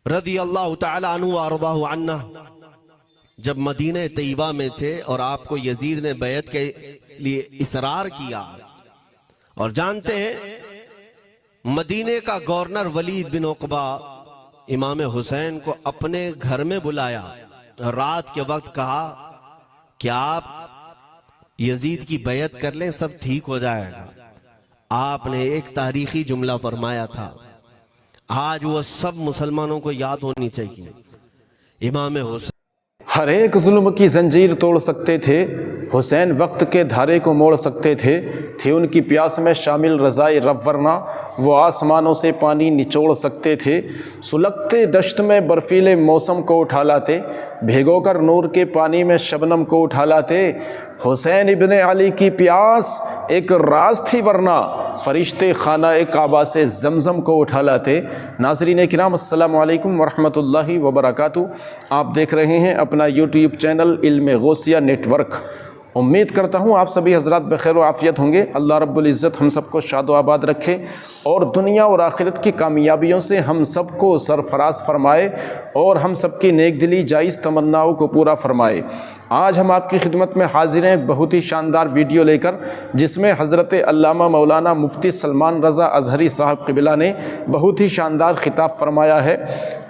رضی اللہ تعالی عنہ وارضاہ عنہ جب مدینہ طیبہ میں تھے اور آپ کو یزید نے بیعت کے لیے اصرار کیا، اور جانتے ہیں مدینہ کا گورنر ولید بن عقبہ امام حسین کو اپنے گھر میں بلایا، رات کے وقت کہا کہ آپ یزید کی بیعت کر لیں، سب ٹھیک ہو جائے گا۔ آپ نے ایک تاریخی جملہ فرمایا تھا، آج وہ سب مسلمانوں کو یاد ہونی چاہیے۔ امام حسین ہر ایک ظلم کی زنجیر توڑ سکتے تھے، حسین وقت کے دھارے کو موڑ سکتے تھے، تھی ان کی پیاس میں شامل رضائے رب، ورنہ وہ آسمانوں سے پانی نچوڑ سکتے تھے۔ سلگتے دشت میں برفیلے موسم کو اٹھا لاتے، بھیگو کر نور کے پانی میں شبنم کو اٹھا لاتے۔ حسین ابن علی کی پیاس ایک راز تھی، ورنہ فرشتے خانہ کعبہ سے زمزم کو اٹھا لاتے۔ ناظرین کرام، السلام علیکم ورحمۃ اللہ وبرکاتہ۔ آپ دیکھ رہے ہیں اپنا یوٹیوب چینل علم غوثیہ نیٹ ورک۔ امید کرتا ہوں آپ سبھی حضرات بخیر و عافیت ہوں گے۔ اللہ رب العزت ہم سب کو شاد و آباد رکھے اور دنیا اور آخرت کی کامیابیوں سے ہم سب کو سرفراز فرمائے اور ہم سب کی نیک دلی جائز تمناؤں کو پورا فرمائے۔ آج ہم آپ کی خدمت میں حاضر ہیں ایک بہت ہی شاندار ویڈیو لے کر، جس میں حضرت علامہ مولانا مفتی سلمان رضا اظہری صاحب قبلہ نے بہت ہی شاندار خطاب فرمایا ہے،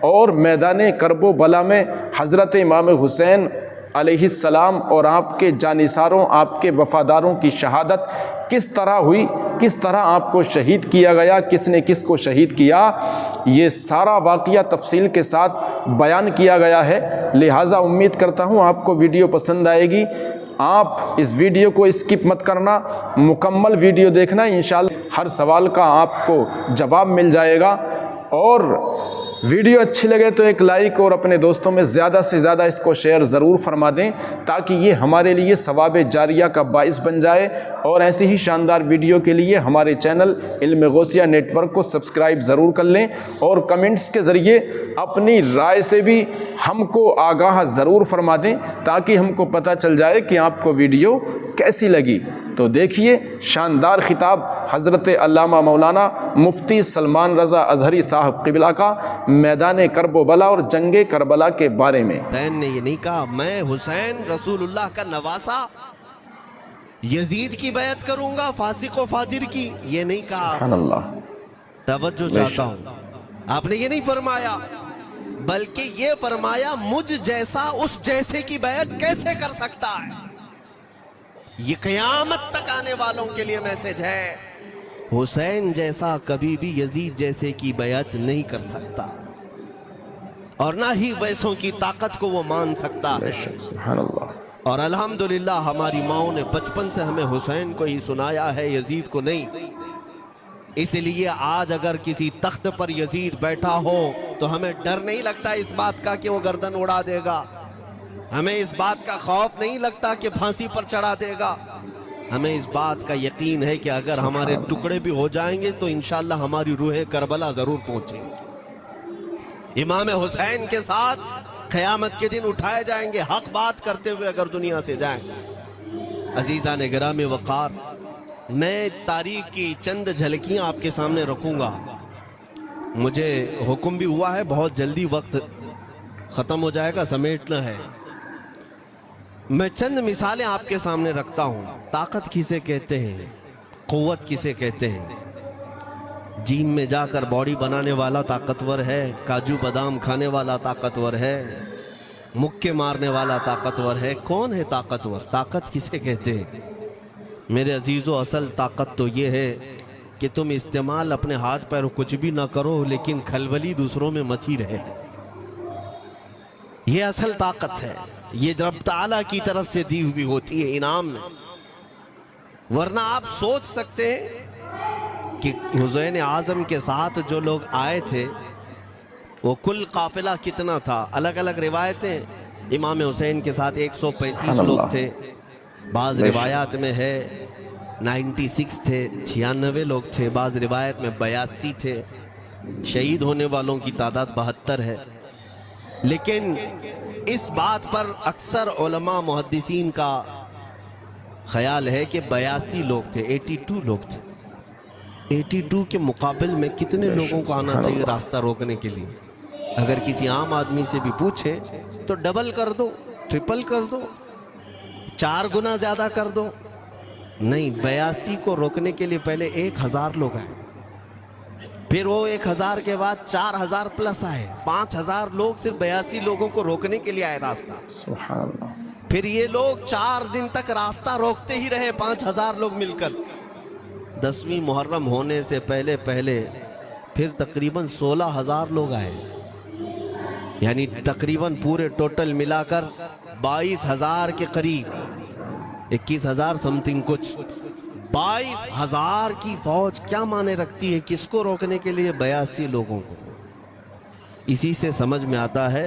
اور میدان کرب و بلا میں حضرت امام حسین علیہ السلام اور آپ کے جانثاروں، آپ کے وفاداروں کی شہادت کس طرح ہوئی، کس طرح آپ کو شہید کیا گیا، کس نے کس کو شہید کیا، یہ سارا واقعہ تفصیل کے ساتھ بیان کیا گیا ہے۔ لہٰذا امید کرتا ہوں آپ کو ویڈیو پسند آئے گی۔ آپ اس ویڈیو کو اسکپ مت کرنا، مکمل ویڈیو دیکھنا، انشاءاللہ ہر سوال کا آپ کو جواب مل جائے گا۔ اور ویڈیو اچھی لگے تو ایک لائک اور اپنے دوستوں میں زیادہ سے زیادہ اس کو شیئر ضرور فرما دیں، تاکہ یہ ہمارے لیے ثواب جاریہ کا باعث بن جائے، اور ایسی ہی شاندار ویڈیو کے لیے ہمارے چینل علم غوثیہ نیٹ ورک کو سبسکرائب ضرور کر لیں، اور کمنٹس کے ذریعے اپنی رائے سے بھی ہم کو آگاہ ضرور فرما دیں، تاکہ ہم کو پتہ چل جائے کہ آپ کو ویڈیو کیسی لگی۔ تو دیکھیے شاندار خطاب حضرت علامہ مولانا مفتی سلمان رضا اظہری صاحب قبلہ کا میدان کرب و بلا اور جنگ کربلا کے بارے میں۔ حسین نے یہ نہیں کہا میں حسین رسول اللہ کا نواسا یزید کی بیعت کروں گا فاسق و فاجر کی، یہ نہیں کہا۔ سبحان اللہ۔ توجہ چاہتا ہوں، آپ نے یہ نہیں فرمایا، بلکہ یہ فرمایا مجھ جیسا اس جیسے کی بیعت کیسے کر سکتا ہے۔ یہ قیامت تک آنے والوں کے لیے میسج ہے، حسین جیسا کبھی بھی یزید جیسے کی بیعت نہیں کر سکتا، اور نہ ہی ویسوں کی طاقت کو وہ مان سکتا ہے۔ سبحان اللہ۔ اور الحمدللہ ہماری ماؤں نے بچپن سے ہمیں حسین کو ہی سنایا ہے، یزید کو نہیں۔ اس لیے آج اگر کسی تخت پر یزید بیٹھا ہو تو ہمیں ڈر نہیں لگتا اس بات کا کہ وہ گردن اڑا دے گا، ہمیں اس بات کا خوف نہیں لگتا کہ پھانسی پر چڑھا دے گا، ہمیں اس بات کا یقین ہے کہ اگر ہمارے ٹکڑے بھی ہو جائیں گے تو انشاءاللہ ہماری روح کربلا ضرور پہنچیں گے، امام حسین کے ساتھ قیامت کے دن اٹھائے جائیں گے، حق بات کرتے ہوئے اگر دنیا سے جائیں۔ عزیزان گرامی وقار، میں تاریخ کی چند جھلکیاں آپ کے سامنے رکھوں گا۔ مجھے حکم بھی ہوا ہے، بہت جلدی وقت ختم ہو جائے گا، سمیٹنا ہے۔ میں چند مثالیں آپ کے سامنے رکھتا ہوں۔ طاقت کسے کہتے ہیں، قوت کسے کہتے ہیں؟ جیم میں جا کر باڈی بنانے والا طاقتور ہے، کاجو بادام کھانے والا طاقتور ہے، مکے مارنے والا طاقتور ہے۔ کون ہے طاقتور؟ طاقت کسے کہتے ہیں؟ میرے عزیزو، اصل طاقت تو یہ ہے کہ تم استعمال اپنے ہاتھ پیر کچھ بھی نہ کرو، لیکن کھلبلی دوسروں میں مچی رہے، یہ اصل طاقت ہے۔ یہ رب تعالیٰ کی طرف سے دی ہوئی ہوتی ہے انعام میں، ورنہ آپ سوچ سکتے ہیں کہ حسین اعظم کے ساتھ جو لوگ آئے تھے وہ کل قافلہ کتنا تھا؟ الگ الگ روایتیں، امام حسین کے ساتھ 135 لوگ تھے، بعض روایات میں ہے 96 تھے، 96 لوگ تھے، بعض روایت میں 82 تھے، شہید ہونے والوں کی تعداد 72 ہے۔ لیکن اس بات پر اکثر علماء محدثین کا خیال ہے کہ 82 لوگ تھے، 82 لوگ تھے۔ 82 کے مقابل میں کتنے لوگوں کو آنا چاہیے راستہ روکنے کے لیے؟ اگر کسی عام آدمی سے بھی پوچھے تو ڈبل کر دو، ٹرپل کر دو، 4 گنا زیادہ کر دو. نہیں، 82 کو روکنے کے لیے پہلے 1000 لوگ آئے، پھر وہ 1000 کے بعد 4000 پلس آئے، 5000 لوگ صرف 82 لوگوں کو روکنے کے لیے آئے راستہ. سبحان اللہ. پھر یہ لوگ 4 دن تک راستہ روکتے ہی رہے، 5000 لوگ مل کر. 10ویں محرم ہونے سے پہلے پھر تقریباً 16000 لوگ آئے، یعنی تقریباً پورے ٹوٹل ملا کر 22000 کے قریب، 21000 سم تھنگ کچھ. 22000 کی فوج کیا معنی رکھتی ہے کس کو روکنے کے لیے؟ 82 لوگوں کو. اسی سے سمجھ میں آتا ہے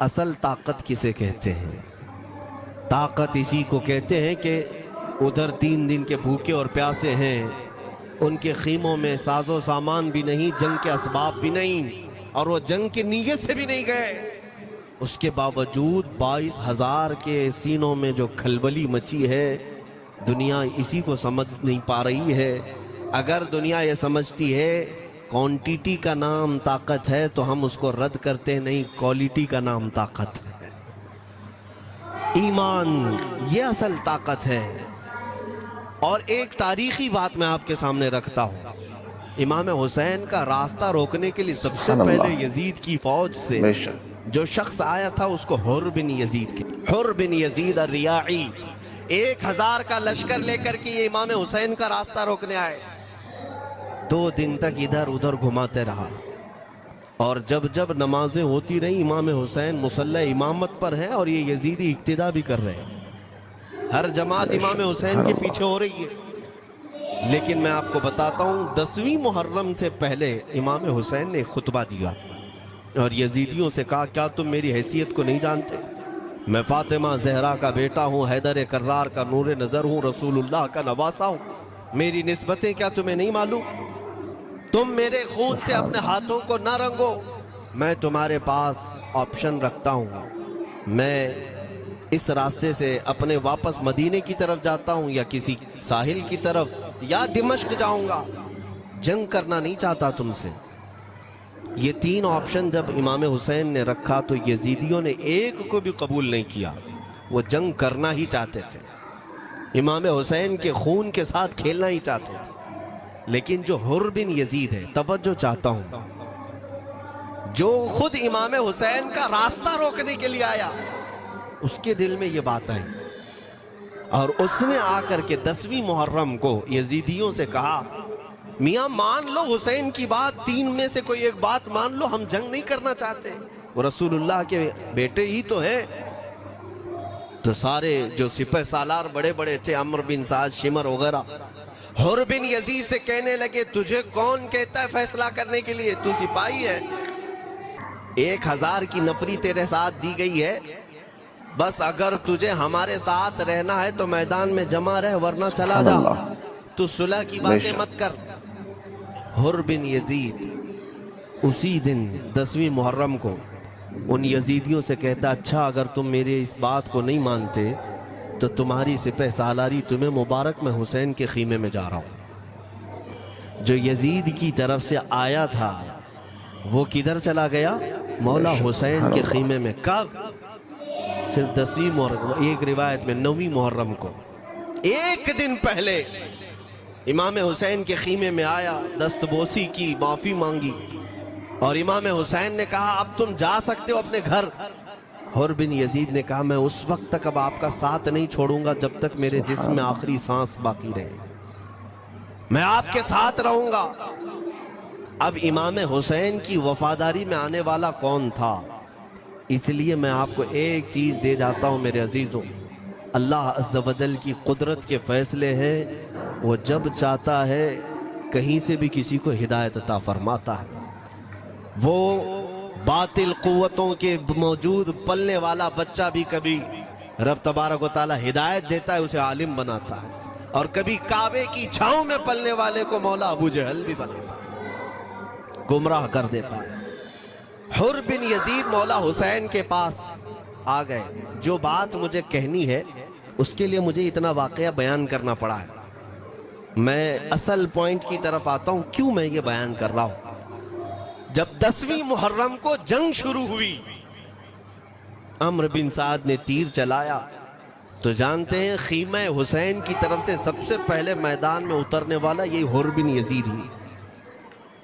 اصل طاقت کسے کہتے ہیں. طاقت اسی کو کہتے ہیں کہ ادھر 3 دن کے بھوکے اور پیاسے ہیں، ان کے خیموں میں ساز و سامان بھی نہیں، جنگ کے اسباب بھی نہیں، اور وہ جنگ کی نیت سے بھی نہیں گئے. اس کے باوجود 22000 کے سینوں میں جو کھلبلی مچی ہے، دنیا اسی کو سمجھ نہیں پا رہی ہے. اگر دنیا یہ سمجھتی ہے کوانٹیٹی کا نام طاقت ہے تو ہم اس کو رد کرتے نہیں، کوالٹی کا نام طاقت ہے. ایمان یہ اصل طاقت ہے. اور ایک تاریخی بات میں آپ کے سامنے رکھتا ہوں. امام حسین کا راستہ روکنے کے لیے سب سے سبحان اللہ. پہلے یزید کی فوج سے بے شک. جو شخص آیا تھا اس کو حر بن یزید کے، حر بن یزید الریاعی، 1000 کا لشکر لے کر کے یہ امام حسین کا راستہ روکنے آئے. 2 دن تک ادھر ادھر گھماتے رہا، اور جب نمازیں ہوتی رہی امام حسین مصلی امامت پر ہیں اور یہ یزیدی اقتدا بھی کر رہے ہیں. ہر جماعت امام حسین کے پیچھے ہو رہی ہے. لیکن میں آپ کو بتاتا ہوں 10ویں محرم سے پہلے امام حسین نے ایک خطبہ دیا اور یزیدیوں سے کہا کیا تم میری حیثیت کو نہیں جانتے؟ میں فاطمہ زہرا کا بیٹا ہوں، حیدر کرار کا نور نظر ہوں، رسول اللہ کا نواسا ہوں. میری نسبتیں کیا تمہیں نہیں معلوم؟ تم میرے خون سے اپنے ہاتھوں کو نہ رنگو. میں تمہارے پاس آپشن رکھتا ہوں، میں اس راستے سے اپنے واپس مدینے کی طرف جاتا ہوں یا کسی ساحل کی طرف یا دمشق جاؤں گا. جنگ کرنا نہیں چاہتا تم سے. یہ 3 آپشن جب امام حسین نے رکھا تو یزیدیوں نے ایک کو بھی قبول نہیں کیا. وہ جنگ کرنا ہی چاہتے تھے، امام حسین کے خون کے ساتھ کھیلنا ہی چاہتے تھے. لیکن جو حر بن یزید ہے، توجہ چاہتا ہوں، جو خود امام حسین کا راستہ روکنے کے لیے آیا، اس کے دل میں یہ بات آئی اور اس نے آ کر کے 10ویں محرم کو یزیدیوں سے کہا میاں مان لو حسین کی بات، 3 میں سے کوئی ایک بات مان لو، ہم جنگ نہیں کرنا چاہتے، وہ رسول اللہ کے بیٹے ہی تو ہیں. تو سارے جو سپہ سالار بڑے بڑے تھے، عمر بن سعد، شمر وغیرہ، حر بن یزید سے کہنے لگے تجھے کون کہتا ہے فیصلہ کرنے کے لیے؟ تو سپاہی ہے، 1000 کی نفری تیرے ساتھ دی گئی ہے، بس اگر تجھے ہمارے ساتھ رہنا ہے تو میدان میں جمع رہ، ورنہ چلا جا، تو صلح کی باتیں مت کر. حر بن یزید اسی دن 10ویں محرم کو ان یزیدیوں سے کہتا اچھا اگر تم میرے اس بات کو نہیں مانتے تو تمہاری سپہ سالاری تمہیں مبارک، میں حسین کے خیمے میں جا رہا ہوں. جو یزید کی طرف سے آیا تھا وہ کدھر چلا گیا؟ مولا حسین کے خیمے میں. کب؟ صرف 10ویں محرم، ایک روایت میں 9ویں محرم کو، 1 دن پہلے امام حسین کے خیمے میں آیا، دست بوسی کی، معافی مانگی، اور امام حسین نے کہا اب تم جا سکتے ہو اپنے گھر. حر بن یزید نے کہا میں اس وقت تک اب آپ کا ساتھ نہیں چھوڑوں گا جب تک میرے جسم میں آخری سانس باقی رہے، میں آپ کے ساتھ رہوں گا. اب امام حسین کی وفاداری میں آنے والا کون تھا؟ اس لیے میں آپ کو ایک چیز دے جاتا ہوں میرے عزیزوں، اللہ عز و جل کی قدرت کے فیصلے ہیں، وہ جب چاہتا ہے کہیں سے بھی کسی کو ہدایت عطا فرماتا ہے. وہ باطل قوتوں کے موجود پلنے والا بچہ بھی کبھی رب تبارک و تعالی ہدایت دیتا ہے، اسے عالم بناتا ہے، اور کبھی کعبے کی چھاؤں میں پلنے والے کو مولا ابو جہل بھی بناتا ہے، گمراہ کر دیتا ہے. حر بن یزید مولا حسین کے پاس آ گئے. جو بات مجھے کہنی ہے اس کے لیے مجھے اتنا واقعہ بیان کرنا پڑا ہے. میں اصل پوائنٹ کی طرف آتا ہوں، کیوں میں یہ بیان کر رہا ہوں. جب 10ویں محرم کو جنگ شروع ہوئی، عمرو بن سعد نے تیر چلایا تو جانتے ہیں خیمہ حسین کی طرف سے سب سے پہلے میدان میں اترنے والا یہی حر بن یزید ہی،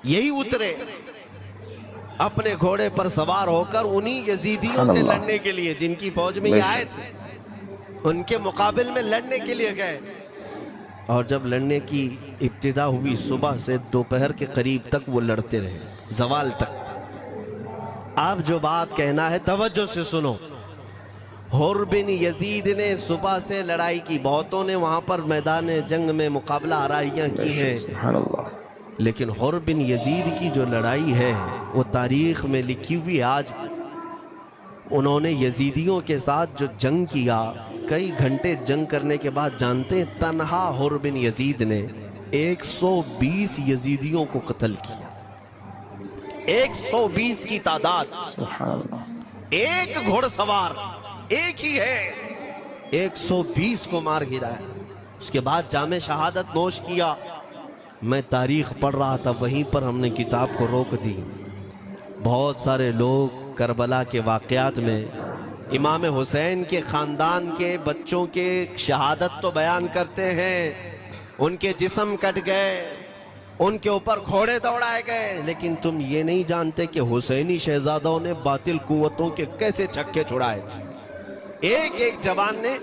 یہی اترے اپنے گھوڑے پر سوار ہو کر انہی یزیدیوں سے لڑنے کے لیے جن کی فوج میں یہ آئے تھے، ان کے مقابل میں لڑنے کے لیے گئے۔ اور جب لڑنے کی ابتدا ہوئی صبح سے دوپہر کے قریب تک وہ لڑتے رہے، زوال تک۔ آپ جو بات کہنا ہے توجہ سے سنو، حر بن یزید نے صبح سے لڑائی کی، بہتوں نے وہاں پر میدان جنگ میں مقابلہ آرائیاں کی ہیں، سبحان اللہ، لیکن حر بن یزید کی جو لڑائی ہے وہ تاریخ میں لکھی ہوئی۔ آج انہوں نے یزیدیوں کے ساتھ جو جنگ کیا، کئی گھنٹے جنگ کرنے کے بعد جانتے ہیں تنہا حر بن یزید نے 120 یزیدیوں کو قتل کیا، 120 کی تعداد، سبحان اللہ، ایک گھوڑ سوار ایک ہی ہے، 120 کو مار گرایا۔ اس کے بعد جام شہادت نوش کیا۔ میں تاریخ پڑھ رہا تھا، وہیں پر ہم نے کتاب کو روک دی۔ بہت سارے لوگ کربلا کے واقعات میں امام حسین کے خاندان کے بچوں کے شہادت تو بیان کرتے ہیں، ان کے جسم کٹ گئے، ان کے اوپر گھوڑے دوڑائے گئے، لیکن تم یہ نہیں جانتے کہ حسینی شہزادوں نے باطل قوتوں کے کیسے چھکے چھڑائے تھے۔ ایک ایک جوان نے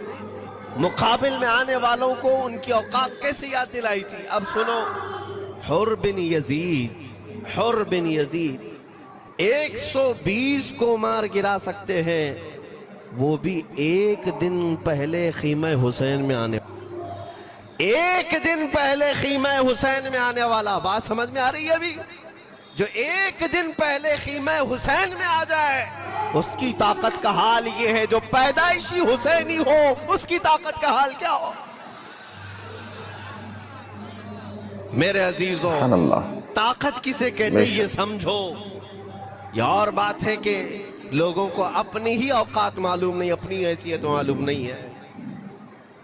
مقابل میں آنے والوں کو ان کی اوقات کیسے یاد دلائی تھی۔ اب سنو، حر بن یزید 120 کو مار گرا سکتے ہیں، وہ بھی ایک دن پہلے خیمہ حسین میں آنے، ایک دن پہلے خیمہ حسین میں آنے والا۔ بات سمجھ میں آ رہی ہے ابھی؟ جو ایک دن پہلے خیمہ حسین میں آ جائے اس کی طاقت کا حال یہ ہے، جو پیدائشی حسینی ہو اس کی طاقت کا حال کیا ہو۔ میرے عزیزوں، سبحان اللہ، طاقت کسے کہتے ہیں یہ سمجھو۔ یہ اور بات ہے کہ لوگوں کو اپنی ہی اوقات معلوم نہیں، اپنی حیثیت معلوم نہیں ہے۔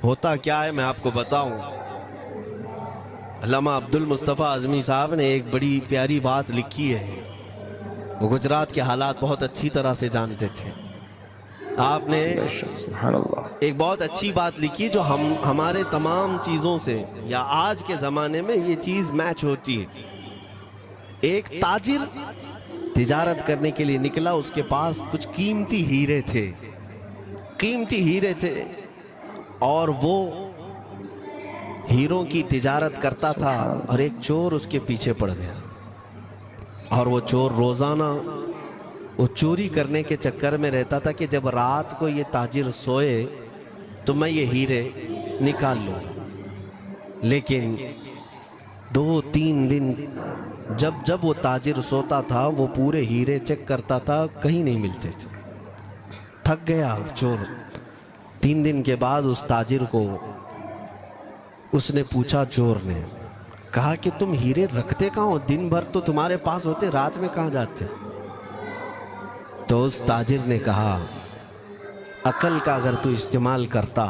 ہوتا کیا ہے میں آپ کو بتاؤں۔ علامہ عبد المصطفیٰ اعظمی صاحب نے ایک بڑی پیاری بات لکھی ہے، وہ گجرات کے حالات بہت اچھی طرح سے جانتے تھے۔ آپ نے سبحان اللہ، ایک بہت اچھی بات لکھی جو ہمارے تمام چیزوں سے یا آج کے زمانے میں یہ چیز میچ ہوتی ہے۔ ایک تاجر تجارت کرنے کے لیے نکلا، اس کے پاس کچھ قیمتی ہیرے تھے اور وہ ہیروں کی تجارت کرتا تھا، اور ایک چور اس کے پیچھے پڑ گیا، اور وہ چور روزانہ وہ چوری کرنے کے چکر میں رہتا تھا کہ جب رات کو یہ تاجر سوئے تو میں یہ ہیرے نکال لوں۔ لیکن 2-3 دن جب وہ تاجر سوتا تھا وہ پورے ہیرے چیک کرتا تھا، کہیں نہیں ملتے تھے۔ تھک گیا چور۔ 3 دن کے بعد اس تاجر کو اس نے پوچھا، چور نے کہا کہ تم ہیرے رکھتے کہاں ہو؟ دن بھر تو تمہارے پاس ہوتے، رات میں کہاں جاتے؟ تو اس تاجر نے کہا، عقل کا اگر تو استعمال کرتا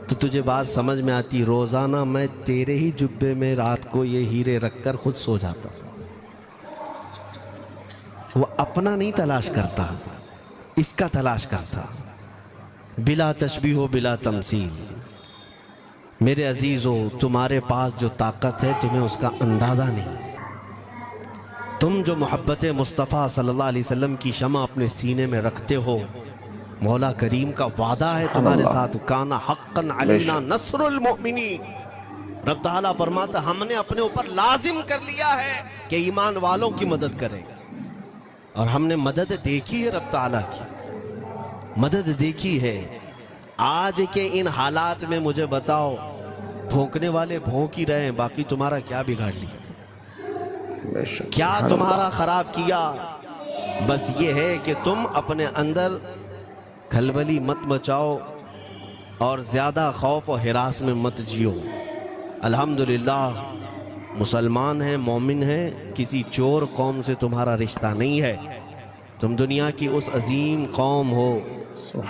تو تجھے بات سمجھ میں آتی، روزانہ میں تیرے ہی جبے میں رات کو یہ ہیرے رکھ کر خود سو جاتا۔ وہ اپنا نہیں تلاش کرتا، اس کا تلاش کرتا، بلا تشبیہ و بلا تمثیل۔ میرے عزیزو، تمہارے پاس جو طاقت ہے تمہیں اس کا اندازہ نہیں۔ تم جو محبت مصطفیٰ صلی اللہ علیہ وسلم کی شمع اپنے سینے میں رکھتے ہو، مولا کریم کا وعدہ ہے تمہارے ساتھ، کانا حقاً علینا نصر المؤمنین۔ رب تعالیٰ فرماتا ہم نے اپنے اوپر لازم کر لیا ہے کہ ایمان والوں کی مدد کریں، اور ہم نے مدد دیکھی ہے، رب تعالیٰ کی مدد دیکھی ہے۔ آج کے ان حالات میں مجھے بتاؤ، بھونکنے والے بھونک ہی رہے ہیں، باقی تمہارا کیا بگاڑ لیا، کیا تمہارا خراب کیا؟ بس یہ ہے کہ تم اپنے اندر کھلبلی مت مچاؤ اور زیادہ خوف و ہراس میں مت جیو۔ الحمدللہ مسلمان ہیں، مومن ہیں، کسی چور قوم سے تمہارا رشتہ نہیں ہے۔ تم دنیا کی اس عظیم قوم ہو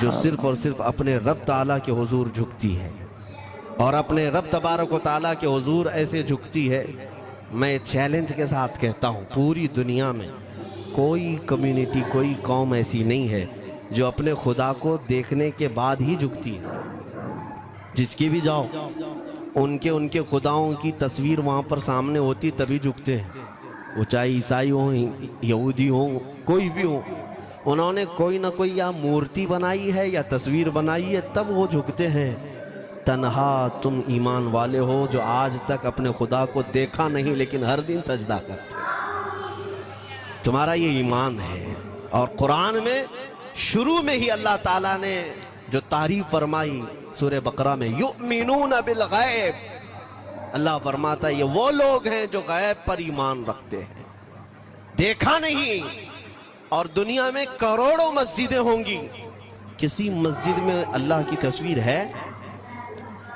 جو صرف اور صرف اپنے رب تعالیٰ کے حضور جھکتی ہے، اور اپنے رب تبارک و تعالیٰ کے حضور ایسے جھکتی ہے मैं चैलेंज के साथ कहता हूँ, पूरी दुनिया में कोई कम्युनिटी, कोई कौम ऐसी नहीं है जो अपने खुदा को देखने के बाद ही झुकती है। जिसकी भी जाओ, उनके खुदाओं की तस्वीर वहाँ पर सामने होती तभी झुकते हैं। वो चाहे ईसाई हो, यहूदी हो, कोई भी हो, उन्होंने कोई ना कोई या मूर्ति बनाई है या तस्वीर बनाई है, तब वो झुकते हैं। तन्हा तुम ईमान वाले हो जो आज तक अपने खुदा को देखा नहीं लेकिन हर दिन सजदा करते हो। तुम्हारा ये ईमान है। और कुरान में शुरू में ही अल्लाह ताला ने जो तारीफ फरमाई सूरह बकरा में, युमिनून बिल गैब, अल्लाह फरमाता है ये वो लोग हैं जो गैब पर ईमान रखते हैं, देखा नहीं। और दुनिया में करोड़ों मस्जिदें होंगी, किसी मस्जिद में अल्लाह की तस्वीर है?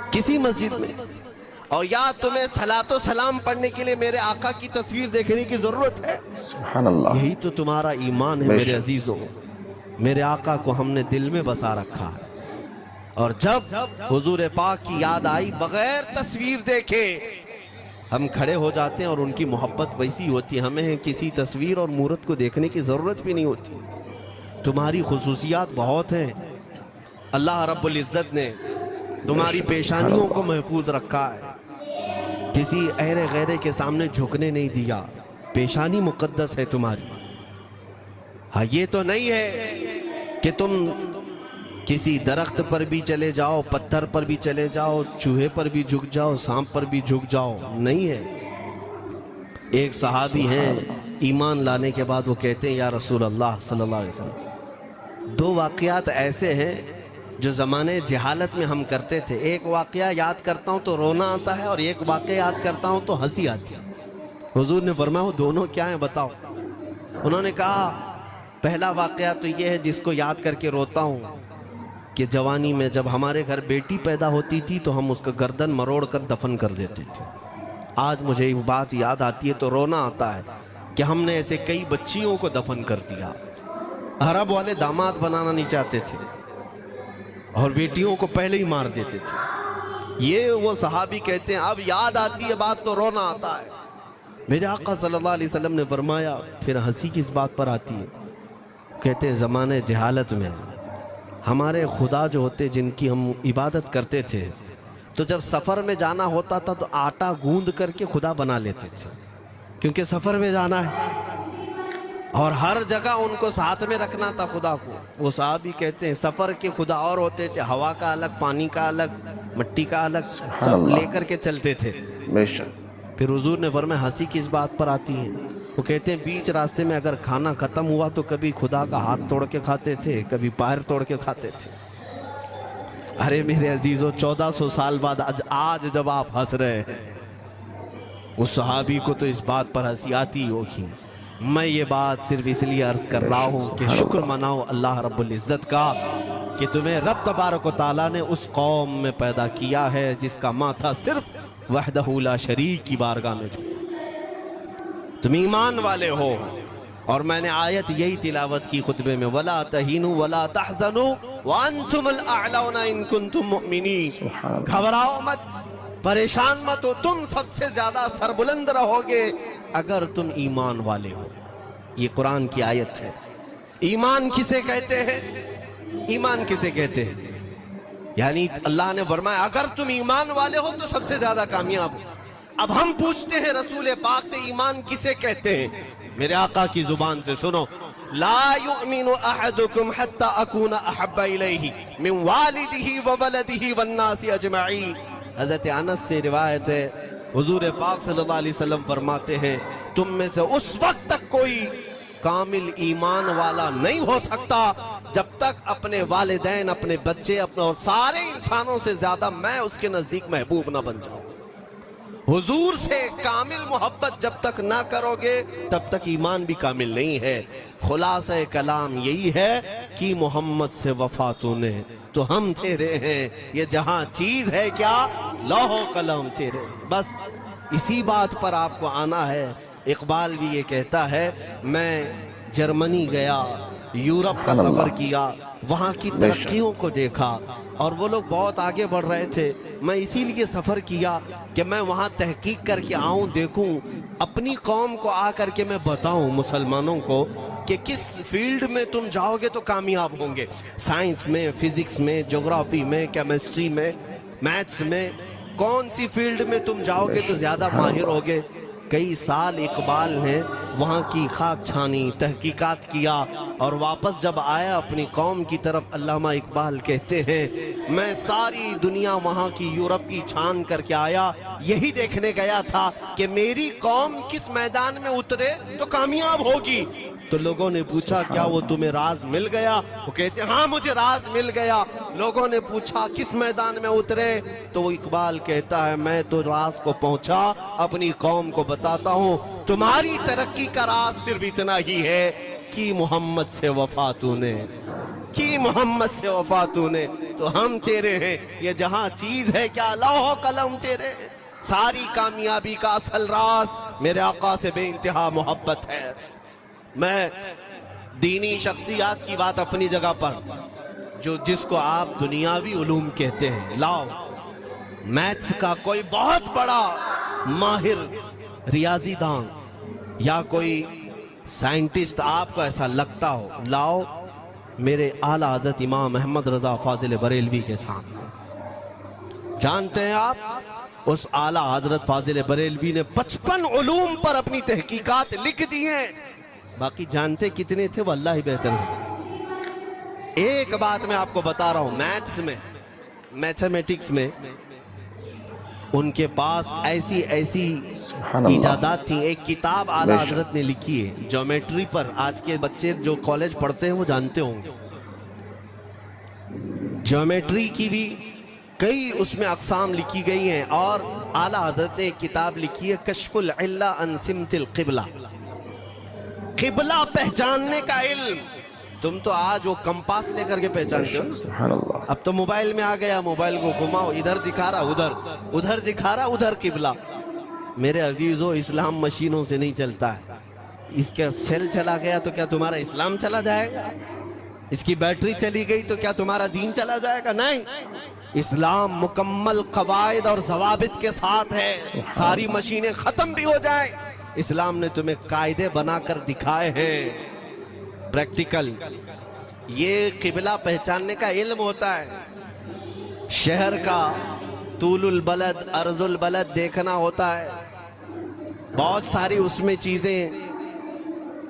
किसी मस्जिद में? और या तुम्हें सलातो सलाम पढ़ने के लिए मेरे आका की तस्वीर देखने की जरूरत है? सुभान अल्लाह। यही तो तुम्हारा ईमान है मेरे अजीजों। मेरे आका को हमने दिल में बसा रखा है, और जब हुजूर पाक की याद आई बगैर तस्वीर देखे हम खड़े हो जाते हैं, और उनकी मोहब्बत वैसी होती है, हमें किसी तस्वीर और मूरत को देखने की ज़रूरत भी नहीं होती। तुम्हारी खुसूसियात बहुत हैं। अल्लाह रब्बुल इज़्ज़त ने तुम्हारी पेशानियों को महफूज रखा है, किसी अहरे गैरे के सामने झुकने नहीं दिया। पेशानी मुकद्दस है तुम्हारी। हाँ, ये तो नहीं है कि तुम किसी दरख्त पर भी चले जाओ, पत्थर पर भी चले जाओ, चूहे पर भी झुक जाओ, सांप पर भी झुक जाओ, नहीं है। एक सहाबी हैं, ईमान लाने के बाद वो कहते हैं या रसूल अल्लाह सल्लल्लाहु अलैहि वसल्लम, दो वाक़यात ऐसे हैं जो ज़माने जहालत में हम करते थे। एक वाक़या याद करता हूँ तो रोना आता है, और एक वाक़या याद करता हूँ तो हंसी आती है। हुजूर ने फरमाया वो दोनों क्या हैं बताओ? उन्होंने कहा पहला वाक़या तो ये है जिसको याद करके रोता हूँ कि जवानी में जब हमारे घर बेटी पैदा होती थी तो हम उसका गर्दन मरोड़ कर दफन कर देते थे। आज मुझे ये बात याद आती है तो रोना आता है कि हमने ऐसे कई बच्चियों को दफन कर दिया। अरब वाले दामाद बनाना नहीं चाहते थे और बेटियों को पहले ही मार देते थे। ये वो सहाबी कहते हैं अब याद आती है बात तो रोना आता है। मेरे आका सल्लल्लाहु अलैहि वसल्लम ने फरमाया फिर हंसी किस बात पर आती है? कहते हैं ज़माने जहालत में हमारे खुदा जो होते जिनकी हम इबादत करते थे, तो जब सफ़र में जाना होता था तो आटा गूंद करके खुदा बना लेते थे, क्योंकि सफ़र में जाना है और हर जगह उनको साथ में रखना था खुदा को। वो साहबी कहते हैं सफ़र के खुदा और होते थे, हवा का अलग, पानी का अलग, मिट्टी का अलग, सब लेकर के चलते थे। फिर हुजूर ने फरमाया हंसी किस बात पर आती है? वो कहते हैं बीच रास्ते में अगर खाना ख़त्म हुआ तो कभी खुदा का हाथ तोड़ के खाते थे, कभी पैर तोड़ के खाते थे। अरे मेरे अजीजों 1400 साल बाद आज जब आप हंस रहे हैं, उस सहाबी को तो इस बात पर हंसी आती होगी। मैं ये बात सिर्फ इसलिए अर्ज कर रहा हूँ कि शुक्र मनाओ अल्लाह रब्बुल इज़्ज़त का कि तुम्हें रब तबारक व तआला ने उस कौम में पैदा किया है जिसका माथा सिर्फ वहदहू ला शरीक की बारगाह में। तुम ईमान वाले हो। और मैंने आयत यही तिलावत की खुतबे में, वला तहीनु वला तहज़नु व अंतुमुल अअलौना इन कुंतुम मुमिनीन। घबराओ मत, परेशान मत हो, तुम सबसे ज्यादा सरबुलंद रहोगे अगर तुम ईमान वाले हो। ये कुरान की आयत है। ईमान किसे कहते हैं? ईमान किसे कहते हैं? यानी अल्लाह ने फरमाया अगर तुम ईमान वाले हो तो सबसे ज्यादा कामयाब हो। अब हम पूछते हैं रसूल पाक से ईमान किसे कहते हैं? मेरे आका की जुबान से सुनो, ला युमिनु अहदुकुम हत्ता अकूना अहब्बा इलैहि मिन वालिदिही व वलदिही वन नासी अजमईन। हज़रत अनस से रिवायत है, हुजूर पाक सल्लल्लाहु अलैहि वसल्लम फरमाते हैं तुम में से उस वक्त तक कोई कामिल ईमान वाला नहीं हो सकता जब तक अपने वालिदैन, अपने बच्चे, अपने और सारे इंसानों से ज्यादा मैं उसके नजदीक महबूब ना बन जाऊं। हुजूर से कामिल मोहब्बत जब तक ना करोगे तब तक ईमान भी कामिल नहीं है। खुलासा कलाम यही है कि मोहम्मद से वफा तूने तो हम तेरे हैं, ये जहां चीज है क्या लौह कलम तेरे। बस इसी बात पर आपको आना है। इकबाल भी ये कहता है मैं जर्मनी गया, यूरोप का सफर किया, वहाँ की तरक्कियों को देखा और वो लोग बहुत आगे बढ़ रहे थे। میں اسی لیے سفر کیا کہ میں وہاں تحقیق کر کے آؤں، دیکھوں، اپنی قوم کو آ کر کے میں بتاؤں مسلمانوں کو کہ کس فیلڈ میں تم جاؤ گے تو کامیاب ہوں گے، سائنس میں، فزکس میں، جغرافی میں، کیمسٹری میں، میتھس میں، کون سی فیلڈ میں تم جاؤ گے تو زیادہ ماہر ہوگے۔ کئی سال اقبال نے وہاں کی خاک چھانی، تحقیقات کیا، اور واپس جب آیا اپنی قوم کی طرف، علامہ اقبال کہتے ہیں میں ساری دنیا وہاں کی یورپ کی چھان کر کے آیا، یہی دیکھنے گیا تھا کہ میری قوم کس میدان میں اترے تو کامیاب ہوگی۔ تو لوگوں نے پوچھا کیا وہ تمہیں راز مل گیا؟ وہ کہتے ہیں ہاں مجھے راز مل گیا۔ لوگوں نے پوچھا کس میدان میں اترے؟ تو وہ اقبال کہتا ہے میں تو راز کو پہنچا، اپنی قوم کو بتاتا ہوں تمہاری ترقی کا راز صرف اتنا ہی ہے کہ محمد سے وفا تو نے، کہ محمد سے وفا تو نے، تو ہم تیرے ہیں، یہ جہاں چیز ہے کیا لوح و قلم تیرے، ساری کامیابی کا اصل راز میرے آقا سے بے انتہا محبت ہے۔ میں دینی شخصیات کی بات اپنی جگہ پر، جس کو آپ دنیاوی علوم کہتے ہیں، لاؤ میتھس کا کوئی بہت بڑا ماہر ریاضی دان یا کوئی سائنٹسٹ آپ کو ایسا لگتا ہو، لاؤ میرے اعلیٰ حضرت امام احمد رضا فاضل بریلوی کے سامنے۔ جانتے ہیں آپ اس اعلیٰ حضرت فاضل بریلوی نے 55 علوم پر اپنی تحقیقات لکھ دی ہیں، باقی جانتے کتنے تھے وہ اللہ ہی بہتر ہے۔ ایک بات میں آپ کو بتا رہا ہوں، میتھس میں، میتھمیٹکس میں ان کے پاس ایسی ایجادات تھیں۔ ایک کتاب اعلیٰ حضرت نے لکھی ہے جیومیٹری پر، آج کے بچے جو کالج پڑھتے ہیں وہ جانتے ہوں گے، جیومیٹری کی بھی کئی اس میں اقسام لکھی گئی ہیں، اور اعلیٰ حضرت نے ایک کتاب لکھی ہے کشف العلہ عن سمت القبلہ، قبلہ پہچاننے کا علم۔ تم تو آج وہ کمپاس لے کر کے پہچانتے ہو، اب تو موبائل میں آ گیا، موبائل کو گھماؤ، ادھر دکھا رہا ادھر، ادھر دکھا رہا ادھر قبلہ۔ میرے عزیزو اسلام مشینوں سے نہیں چلتا ہے، اس کا سیل چلا گیا تو کیا تمہارا اسلام چلا جائے گا؟ اس کی بیٹری چلی گئی تو کیا تمہارا دین چلا جائے گا؟ نہیں، اسلام مکمل قواعد اور ضوابط کے ساتھ ہے، ساری مشینیں ختم بھی ہو جائیں، اسلام نے تمہیں قاعدے بنا کر دکھائے ہیں، پریکٹیکل۔ یہ قبلہ پہچاننے کا علم ہوتا ہے، شہر کا طول البلد عرض البلد دیکھنا ہوتا ہے، بہت ساری اس میں چیزیں،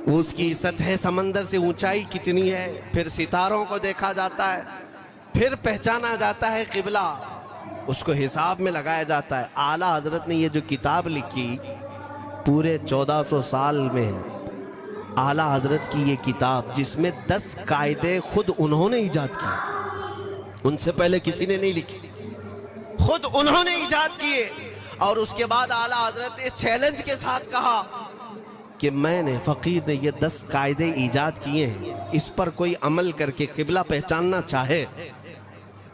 اس کی سطح سمندر سے اونچائی کتنی ہے، پھر ستاروں کو دیکھا جاتا ہے، پھر پہچانا جاتا ہے قبلہ، اس کو حساب میں لگایا جاتا ہے۔ اعلیٰ حضرت نے یہ جو کتاب لکھی پورے 1400 سال میں، اعلیٰ حضرت کی یہ کتاب جس میں 10 قاعدے خود انہوں نے ایجاد کیے، ان سے پہلے کسی نے نہیں لکھی، خود انہوں نے ایجاد کیے، اور اس کے بعد اعلیٰ حضرت نے چیلنج کے ساتھ کہا کہ میں نے، فقیر نے یہ 10 قاعدے ایجاد کیے ہیں، اس پر کوئی عمل کر کے قبلہ پہچاننا چاہے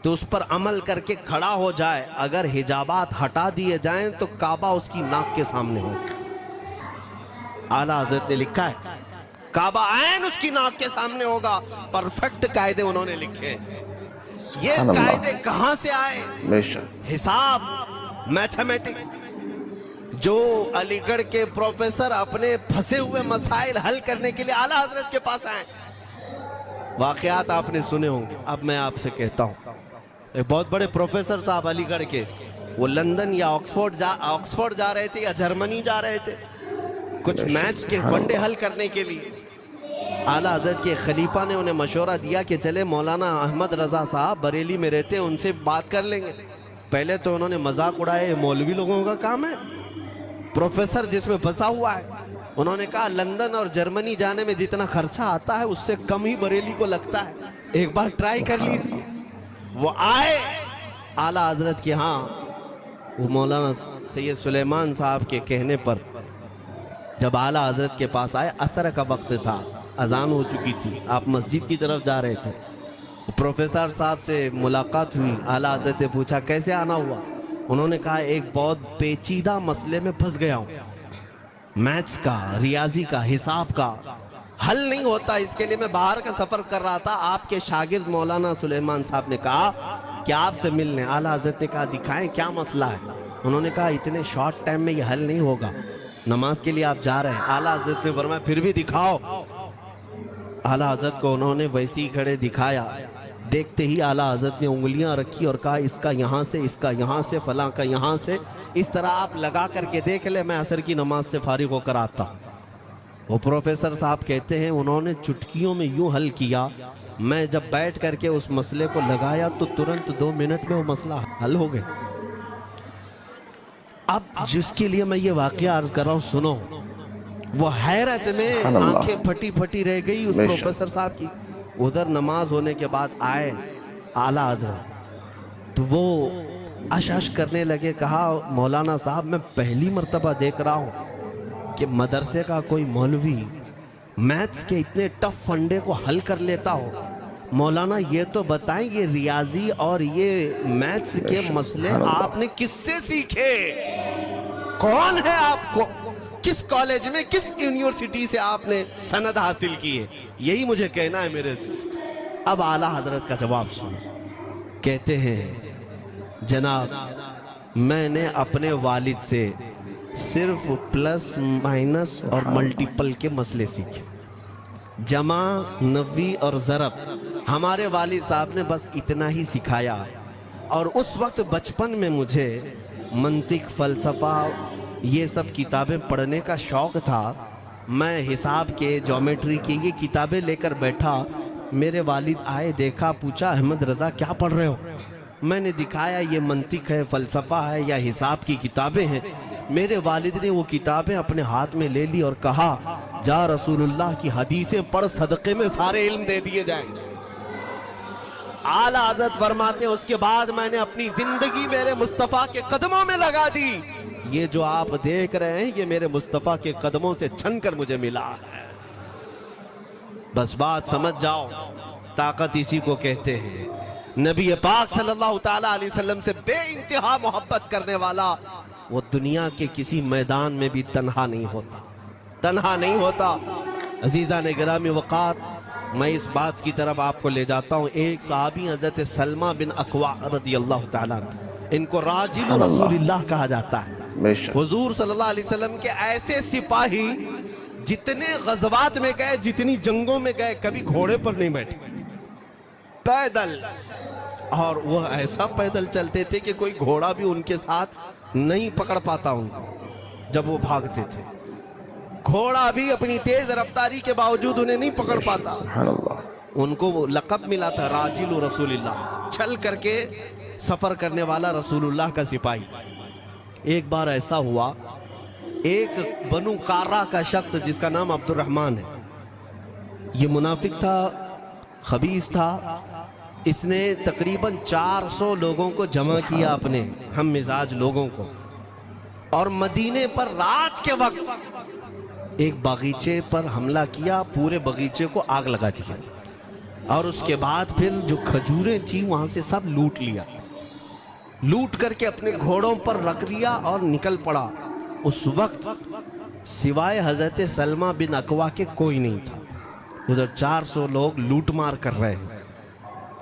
تو اس پر عمل کر کے کھڑا ہو جائے، اگر حجابات ہٹا دیے جائیں تو کعبہ اس کی ناک کے سامنے ہو۔ اعلیٰ حضرت نے لکھا ہے کعبہ عین اس کی ناک کے سامنے ہوگا، پرفیکٹ قاعدے انہوں نے لکھے۔ یہ قاعدے کہاں سے آئے؟ حساب، میتھمیٹکس، جو علی گڑھ کے پروفیسر اپنے پھنسے ہوئے مسائل حل کرنے کے لیے اعلیٰ حضرت کے پاس آئے۔ واقعات آپ نے سنے ہوں گے، اب میں آپ سے کہتا ہوں، ایک بہت بڑے پروفیسر صاحب علی گڑھ کے، وہ لندن یا آکسفورڈ جا رہے تھے یا جرمنی جا رہے تھے کچھ میتھس کے فنڈے حل کرنے کے لیے۔ اعلیٰ حضرت کے خلیفہ نے انہیں مشورہ دیا کہ چلے مولانا احمد رضا صاحب بریلی میں رہتے ہیں، ان سے بات کر لیں گے۔ پہلے تو انہوں نے مذاق اڑائے، مولوی لوگوں کا کام ہے، پروفیسر جس میں پھنسا ہوا ہے۔ انہوں نے کہا لندن اور جرمنی جانے میں جتنا خرچہ آتا ہے اس سے کم ہی بریلی کو لگتا ہے، ایک بار ٹرائی کر لیجیے۔ وہ آئے اعلیٰ حضرت کے ہاں، وہ مولانا سید سلیمان صاحب کے کہنے پر جب اعلیٰ حضرت کے پاس آئے، عصر کا وقت تھا، اذان ہو چکی تھی، آپ مسجد کی طرف جا رہے تھے، پروفیسر صاحب سے ملاقات ہوئی، اعلیٰ حضرت نے پوچھا کیسے آنا ہوا؟ انہوں نے کہا ایک بہت پیچیدہ مسئلے میں پھنس گیا ہوں، میتھس کا، ریاضی کا، حساب کا حل نہیں ہوتا، اس کے لیے میں باہر کا سفر کر رہا تھا۔ آپ کے شاگرد مولانا سلیمان صاحب نے کہا कि आपसे मिलने। आला हजरत ने कहा दिखाएं क्या मसला है। उन्होंने कहा इतने शॉर्ट टाइम में ये हल नहीं होगा, नमाज के लिए आप जा रहे हैं। आला हजरत ने फरमाया फिर भी दिखाओ। आला हजरत को उन्होंने वैसे ही खड़े दिखाया। देखते ही आला हजरत ने उंगलियां रखी और कहा इसका यहाँ से, इसका यहाँ से, फलां का यहाँ से, इस तरह आप लगा करके देख ले, मैं असर की नमाज से फारिग होकर आता हूँ। वो प्रोफेसर साहब कहते हैं उन्होंने चुटकियों में यूं हल किया, मैं जब बैठ करके उस मसले को लगाया तो तुरंत 2 मिनट में वो मसला हल हो गया। अब जिसके लिए मैं ये वाकया अर्ज कर रहा हूँ सुनो, वो हैरत में आंखें फटी फटी रह गई उस प्रोफेसर साहब की। उधर नमाज होने के बाद आए आला हजरत, तो वो अश करने लगे। कहा मौलाना साहब मैं पहली मर्तबा देख रहा हूँ कि मदरसे का कोई मौलवी मैथ्स के इतने टफ फंडे को हल कर लेता हो। मौलाना ये तो बताएं ये रियाजी और ये मैथ्स के मसले आपने किससे सीखे? कौन है आपको? किस कॉलेज में, किस यूनिवर्सिटी से आपने सनद हासिल की है? यही मुझे कहना है मेरे से। अब आला हजरत का जवाब सुनो। कहते हैं जनाब मैंने अपने वालिद से सिर्फ प्लस माइनस और मल्टीपल के मसले सीखे, जमा नफी और ज़रब हमारे वालिद साहब ने बस इतना ही सिखाया। और उस वक्त बचपन में मुझे मंतिक, फ़लसफ़ा, ये सब किताबें पढ़ने का शौक़ था। मैं हिसाब के, ज्योमेट्री की ये किताबें लेकर बैठा। मेरे वालिद आए, देखा, पूछा अहमद रज़ा क्या पढ़ रहे हो? मैंने दिखाया ये मंतिक है, फ़लसफ़ा है या हिसाब की किताबें हैं। मेरे वालिद ने वो किताबें अपने हाथ में ले ली और कहा जा रसूलुल्लाह की हदीसें पढ़, सदक़े में सारे इल्म दे दिए जाएंगे। आला हज़रत फरमाते हैं उसके बाद मैंने अपनी जिंदगी मेरे मुस्तफ़ा के कदमों में लगा दी। ये जो आप देख रहे हैं ये मेरे मुस्तफ़ा के कदमों से छन कर मुझे मिला है। बस बात समझ जाओ, ताकत इसी को कहते हैं। नबी पाक सल्लल्लाहु ताला अलैहि वसल्लम से बेइंतहा मोहब्बत करने वाला वो दुनिया के किसी मैदान में भी तन्हा नहीं होता, तन्हा नहीं होता। अजीज़ा ने गिरामी वक़ार, मैं इस बात की तरफ आपको ले जाता हूँ। एक सहाबी हज़रत सलमा बिन अक्वा रज़ियल्लाहु ताला, इनको राजिल रसूलुल्लाह कहा जाता है। हुजूर सल्लल्लाहु अलैहि वसल्लम के ऐसे सिपाही जितने गज़वात में गए, जितनी जंगों में गए, कभी घोड़े पर नहीं बैठे, पैदल। और वो ऐसा पैदल चलते थे कि कोई घोड़ा भी उनके साथ नहीं पकड़ पाता उनको जब वो भागते थे। घोड़ा भी अपनी तेज रफ्तारी के बावजूद उन्हें नहीं पकड़ पाता। उनको वो लक़ब मिला था राजिल रसूलुल्लाह, चल करके सफर करने वाला रसूलुल्लाह का सिपाही। एक बार ऐसा हुआ, एक बनु कार्रा का शख्स जिसका नाम अब्दुर्रहमान है, ये मुनाफिक था, खबीस था। इसने तकरीबन 400 लोगों को जमा किया, अपने हम मिजाज लोगों को, और मदीने पर रात के वक्त एक बगीचे पर हमला किया, पूरे बगीचे को आग लगा दिया। और उसके बाद फिर जो खजूरें थी वहां से सब लूट लिया, लूट करके अपने घोड़ों पर रख लिया और निकल पड़ा। उस वक्त सिवाय हजरत सलमा बिन अकवा के कोई नहीं था। उधर 400 लोग लूट मार कर रहे हैं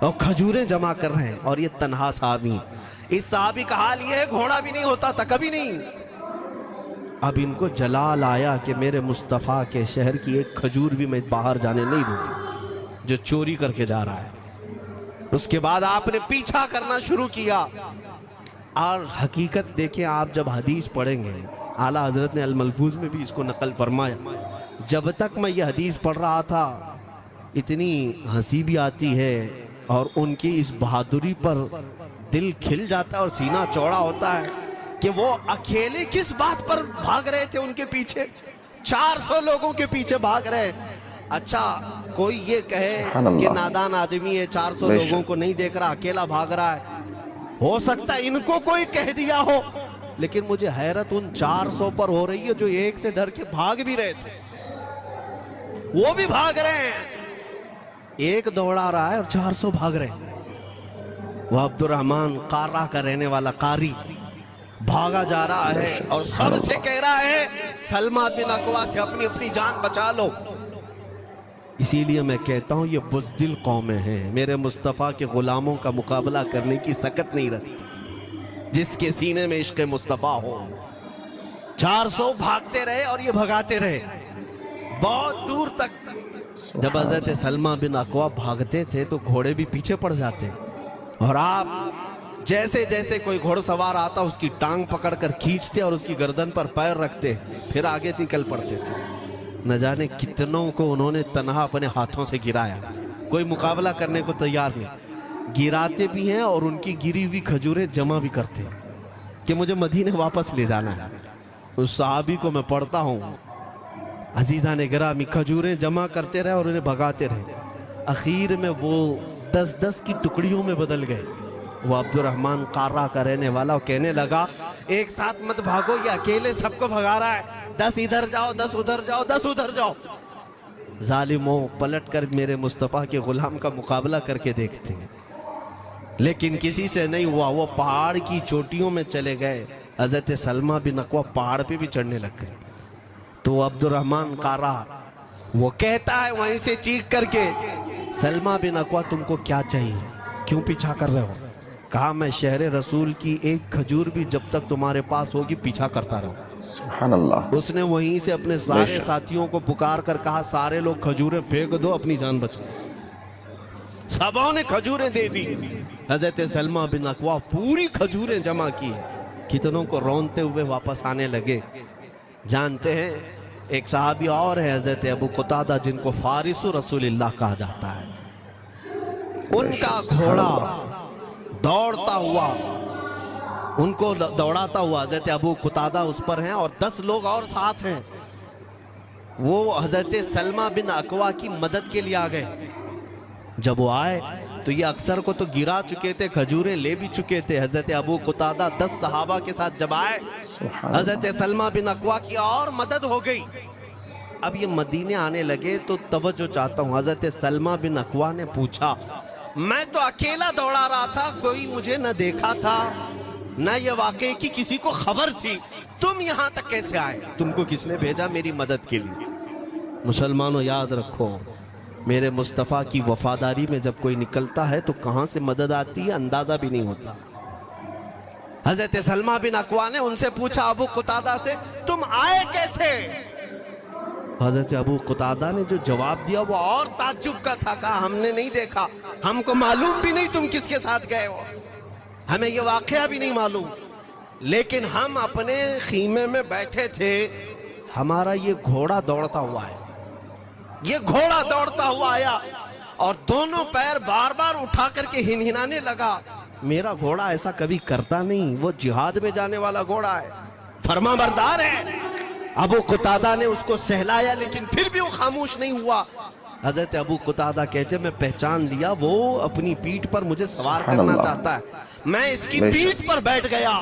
और खजूरें जमा कर रहे हैं, और ये तन्हा साहबी। इस साहबी का हाल ये है, घोड़ा भी नहीं होता था कभी नहीं। अब इनको जलाल आया कि मेरे मुस्तफ़ा के शहर की एक खजूर भी मैं बाहर जाने नहीं दूंगा जो चोरी करके जा रहा है। उसके बाद आपने पीछा करना शुरू किया। और हकीकत देखें, आप जब हदीस पढ़ेंगे, आला हजरत ने अल-मलफूज में भी इसको नकल फरमाया। जब तक मैं ये हदीस पढ़ रहा था इतनी हंसी भी आती है और उनकी इस बहादुरी पर दिल खिल जाता है और सीना चौड़ा होता है कि वो अकेले किस बात पर भाग रहे थे। उनके पीछे 400 लोगों के पीछे भाग रहे। अच्छा, कोई ये कहे कि नादान आदमी है, 400 लोगों को नहीं देख रहा, अकेला भाग रहा है। हो सकता है इनको कोई कह दिया हो, लेकिन मुझे हैरत उन 400 पर हो रही है जो एक से डर के भाग भी रहे थे। वो भी भाग रहे हैं, एक दौड़ा रहा है और 400 भाग रहे हैं। वो अब्दुर्रहमान कार्रा का रहने वाला कारी भागा जा रहा है और सबसे कह रहा है सलमा बिन अकवा से अपनी अपनी जान बचा लो। इसी लिए मैं कहता हूँ ये बुज़दिल कौमें हैं, मेरे मुस्तफ़ा के ग़ुलामों का मुकाबला करने की सकत नहीं रखती। जिसके सीने में इश्क़ मुस्तफ़ा हो, 400 भागते रहे और ये भगाते रहे बहुत दूर तक। जब हज़रत सलमा बिन अकवा भागते थे तो घोड़े भी पीछे पड़ जाते, और आप जैसे जैसे कोई घोड़सवार आता उसकी टांग पकड़कर खींचते और उसकी गर्दन पर पैर रखते, फिर आगे निकल पड़ते थे। न जाने कितनों को उन्होंने तन्हा अपने हाथों से गिराया, कोई मुकाबला करने को तैयार नहीं। गिराते भी हैं और उनकी गिरी हुई खजूरें जमा भी करते हैं कि मुझे मदीने वापस ले जाना है। उस सहाबी को मैं पढ़ता हूँ, अजीज़ा ने गिरामी खजूरें जमा करते रहे और उन्हें भगाते रहे। आखिर में वो 10-10 की टुकड़ियों में बदल गए। वो अब्दुर्रहमान कार्रा का रहने वाला कहने लगा, एक साथ मत भागो, ये अकेले सबको भगा रहा है, 10 इधर जाओ, 10 उधर जाओ, 10 उधर जाओ। जालिमों, पलट कर मेरे मुस्तफ़ा के गुलाम का मुकाबला करके देखते हैं, लेकिन किसी से नहीं हुआ। वो पहाड़ की चोटियों में चले गए। हज़रत सलमा बिन अकवा पहाड़ पे भी चढ़ने लग गए। तो अब्दुर्रहमान कार्रा वो कहता है वहीं से चीख करके, सलमा बिन अकवा तुमको क्या चाहिए, क्यों पीछा कर रहे हो? कहा, मैं शहर रसूल की एक खजूर भी जब तक तुम्हारे पास होगी पीछा करता रहूं। सुभान अल्लाह। उसने वहीं से अपने सारे साथियों को पुकार कर कहा, सारे लोग खजूरें फेंक दो, अपनी जान बचाओ। सबों ने खजूरें दे दी। हजरत सलमा बिन अकवा पूरी खजूरें जमा की, कितनों को रौनते हुए वापस आने लगे। जानते हैं एक सहाबी और है हजरत अबू कुतादा, जिनको फारिसु रसूलिल्लाह कहा जाता है। उनका घोड़ा दौड़ता हुआ, उनको दौड़ाता हुआ हजरत अबू कुतादा उस पर हैं और 10 लोग और साथ हैं। वो हजरत सलमा बिन अकवा की मदद के लिए आ गए। जब वो आए तो ये अक्सर को तो गिरा चुके थे, खजूरें ले भी चुके थे। हजरत अबू कुतादा 10 सहाबा के साथ जब आए, हजरत सलमा बिन अकवा की और मदद हो गई। अब ये मदीने आने लगे तो तवज्जो चाहता हूँ। हजरत सलमा बिन अकवा ने पूछा, मैं तो अकेला दौड़ा रहा था, कोई मुझे न देखा था, न ये वाकई की किसी को खबर थी, तुम यहाँ तक कैसे आए? तुमको किसने भेजा मेरी मदद के लिए? मुसलमानों याद रखो, मेरे मुस्तफ़ा की वफादारी में जब कोई निकलता है तो कहाँ से मदद आती है अंदाजा भी नहीं होता। हजरत सलमा बिन अकवा ने उनसे पूछा, अबू कुतादा से, तुम आए कैसे? हजरत अबू कुतादा ने जो जवाब दिया वो और ताज्जुब का था। कहा, हमने नहीं देखा, हमको मालूम भी नहीं तुम किसके साथ गए हो, हमें ये वाकया भी नहीं मालूम, लेकिन हम अपने खीमे में बैठे थे, हमारा ये घोड़ा दौड़ता हुआ है, ये घोड़ा दौड़ता हुआ आया और दोनों पैर बार बार उठा करके हिनहिनाने लगा। मेरा घोड़ा ऐसा कभी करता नहीं, वो जिहाद में जाने वाला घोड़ा है, फरमाबरदार है। अबू कुतादा ने उसको सहलाया, लेकिन फिर भी वो खामोश नहीं हुआ। हजरत अबू कुतादा कहते, मैं पहचान लिया, वो अपनी पीठ पर मुझे सवार करना चाहता है। मैं इसकी पीठ पर बैठ गया।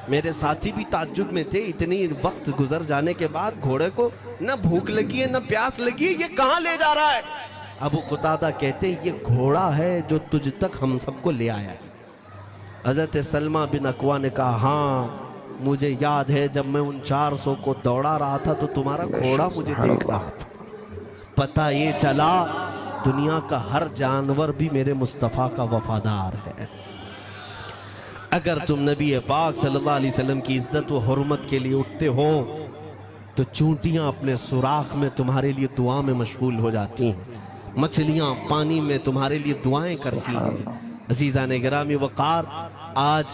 मेरे साथी भी ताज्जुब में थे, इतनी वक्त गुजर जाने के बाद घोड़े को न भूख लगी है न प्यास लगी है, ये कहाँ ले जा रहा है? अबू कुतादा कहते, ये घोड़ा है जो तुझ तक हम सबको ले आया है। हजरत सलमा बिन अकवा ने कहा, हाँ मुझे याद है, जब मैं उन 400 को दौड़ा रहा था तो तुम्हारा घोड़ा मुझे देख रहा था। पता ये चला दुनिया का हर जानवर भी मेरे मुस्तफ़ा का वफादार है। अगर तुम नबी पाक सल्लल्लाहु अलैहि वसल्लम की इज्जत व हुर्मत के लिए उठते हो तो चूंटियां अपने सुराख में तुम्हारे लिए दुआ में मशगूल हो जाती हैं, मछलियां पानी में तुम्हारे लिए दुआएं करती हैं। अजीज़ा ने गिरामी वक़ार, आज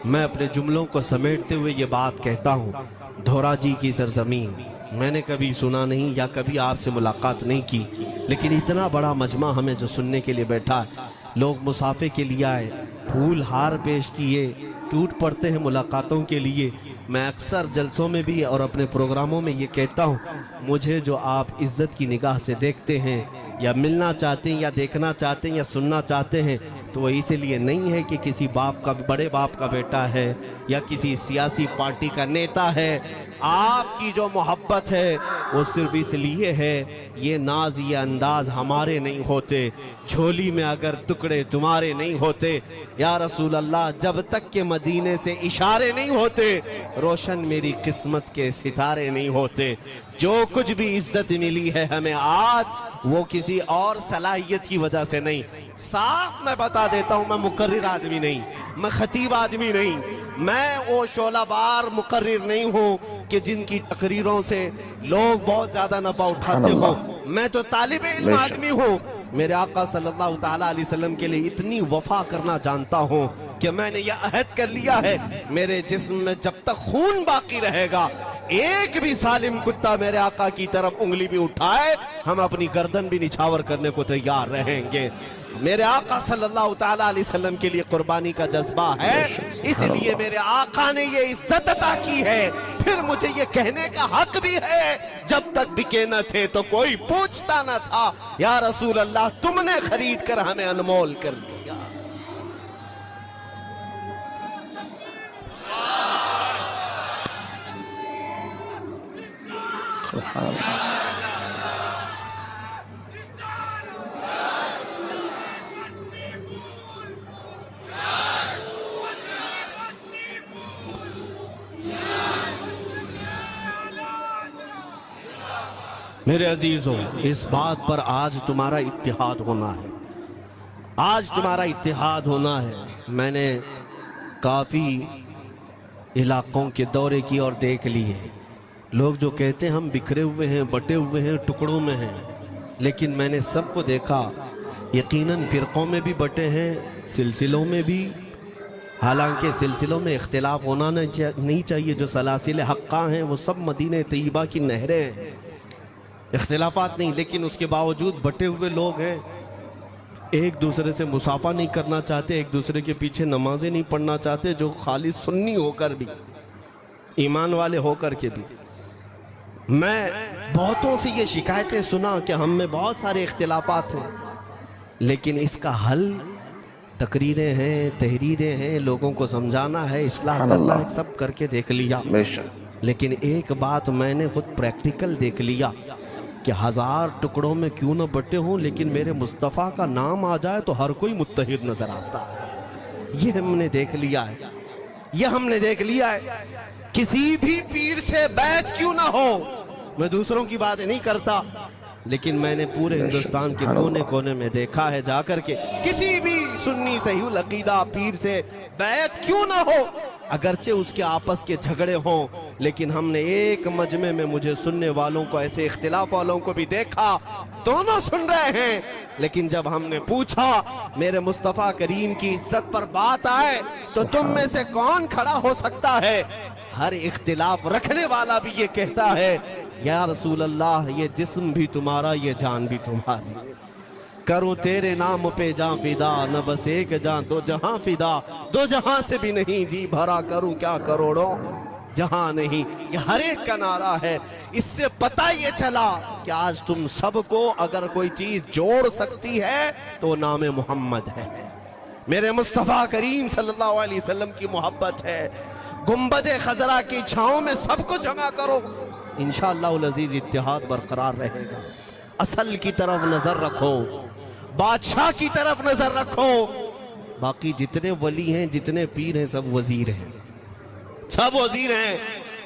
मैं अपने जुमलों को समेटते हुए ये बात कहता हूँ, धोराजी की सरजमीन मैंने कभी सुना नहीं या कभी आपसे मुलाकात नहीं की, लेकिन इतना बड़ा मजमा हमें जो सुनने के लिए बैठा है, लोग मुसाफे के लिए आए, फूल हार पेश किए, टूट पड़ते हैं मुलाकातों के लिए। मैं अक्सर जलसों में भी और अपने प्रोग्रामों में ये कहता हूँ, मुझे जो आप इज़्ज़त की निगाह से देखते हैं या मिलना चाहते हैं या देखना चाहते हैं या सुनना चाहते हैं, तो वो इसलिए नहीं है कि किसी बाप का, बड़े बाप का बेटा है या किसी सियासी पार्टी का नेता है। आपकी जो मोहब्बत है वो सिर्फ इसलिए है, ये नाज ये अंदाज हमारे नहीं होते, झोली में अगर टुकड़े तुम्हारे नहीं होते, या रसूल अल्लाह जब तक के मदीने से इशारे नहीं होते, रोशन मेरी किस्मत के सितारे नहीं होते। जो कुछ भी इज्जत मिली है हमें आज, वो किसी और सलाहियत की वजह से नहीं। साफ मैं बता देता हूं, मैं मुकर्रिर आदमी नहीं, मैं खतीब आदमी नहीं, मैं वो शोलाबार मुकर्रिर नहीं हूं कि जिनकी तकरीरों से लोग बहुत ज्यादा नफा उठाते हो। मैं तो तालिब इल्म आदमी हूं। मेरे आका सल्लल्लाहु ताला अलैहि वसल्लम के लिए इतनी वफा करना जानता हूं कि मैंने यह अहद कर लिया है, मेरे जिस्म में जब तक खून बाकी रहेगा, एक भी सालिम कुत्ता मेरे आका की तरफ उंगली भी उठाए, हम अपनी गर्दन भी निछावर करने को तैयार रहेंगे। मेरे आका सल्लल्लाहु ताला अलैहि वसल्लम के लिए कुर्बानी का जज्बा है, इसलिए मेरे आका ने ये इज्जत अता की है। फिर मुझे ये कहने का हक भी है, जब तक बिके न थे तो कोई पूछता न था, या रसूल अल्लाह तुमने खरीद कर हमें अनमोल कर दिया। सुभान अल्लाह। मेरे अजीजों, इस बात पर आज तुम्हारा इत्तिहाद होना है, आज तुम्हारा इत्तिहाद होना है। मैंने काफ़ी इलाकों के दौरे की और देख लिए। लोग जो कहते हैं हम बिखरे हुए हैं, बटे हुए हैं, टुकड़ों में हैं, लेकिन मैंने सबको देखा, यकीनन फ़िरक़ों में भी बटे हैं, सिलसिलों में भी। हालांकि सिलसिलों में इख्तिलाफ होना नहीं चाहिए। जो सलासिल हक्का हैं वो सब मदीने तैयबा की नहरें हैं, इख्तिलाफात नहीं, लेकिन उसके बावजूद बटे हुए लोग हैं। एक दूसरे से मुसाफा नहीं करना चाहते, एक दूसरे के पीछे नमाजें नहीं पढ़ना चाहते, जो खाली सुन्नी होकर भी, ईमान वाले होकर के भी। मैं बहुतों से ये शिकायतें सुना कि हम में बहुत सारे इख्तिलाफात हैं, लेकिन इसका हल तकरीरें हैं, तहरीरें हैं, लोगों को समझाना है, इस्लाह करना है, सब करके देख लिया। लेकिन एक बात मैंने खुद प्रैक्टिकल देख लिया कि 1000 टुकड़ों में क्यों न बटे हों, लेकिन मेरे मुस्तफ़ा का नाम आ जाए तो हर कोई मुत्तहिद नजर आता है। ये हमने देख लिया है, ये हमने देख लिया है। किसी भी पीर से बैत क्यों ना हो, मैं दूसरों की बात नहीं करता, लेकिन मैंने पूरे हिंदुस्तान के कोने कोने में देखा है जाकर के, किसी भी सुन्नी सही अकीदा पीर से बैत क्यों ना हो, अगरचे उसके आपस के झगड़े हों, लेकिन हमने एक मजमे में मुझे सुनने वालों को, ऐसे इख्तिलाफ वालों को भी देखा, दोनों सुन रहे हैं। लेकिन जब हमने पूछा मेरे मुस्तफ़ा करीम की इज्जत पर बात आए तो तुम में से कौन खड़ा हो सकता है, हर इख्तिलाफ रखने वाला भी ये कहता है, या रसूल अल्लाह ये जिस्म भी तुम्हारा, ये जान भी तुम्हारी, करूं तेरे नाम पे जान फिदा, न बस एक जान दो जहां फिदा, दो जहां से भी नहीं जी भरा, करूं क्या करोड़ों जहां नहीं। ये हर एक का नारा है। इससे पता ये चला कि आज तुम सबको अगर कोई चीज जोड़ सकती है तो नाम मोहम्मद है, मेरे मुस्तफ़ा करीम सल्लल्लाहु अलैहि वसल्लम की मोहब्बत है। गुंबद खजरा की छांव में सबको जमा करो, इंशाअल्लाह अज़ीज़ इत्तिहाद बरकरार रहेगा। असल की तरफ नजर रखो, बादशाह की तरफ नजर रखो। बाकी जितने वली हैं, जितने पीर हैं, सब वजीर हैं, सब वजीर हैं।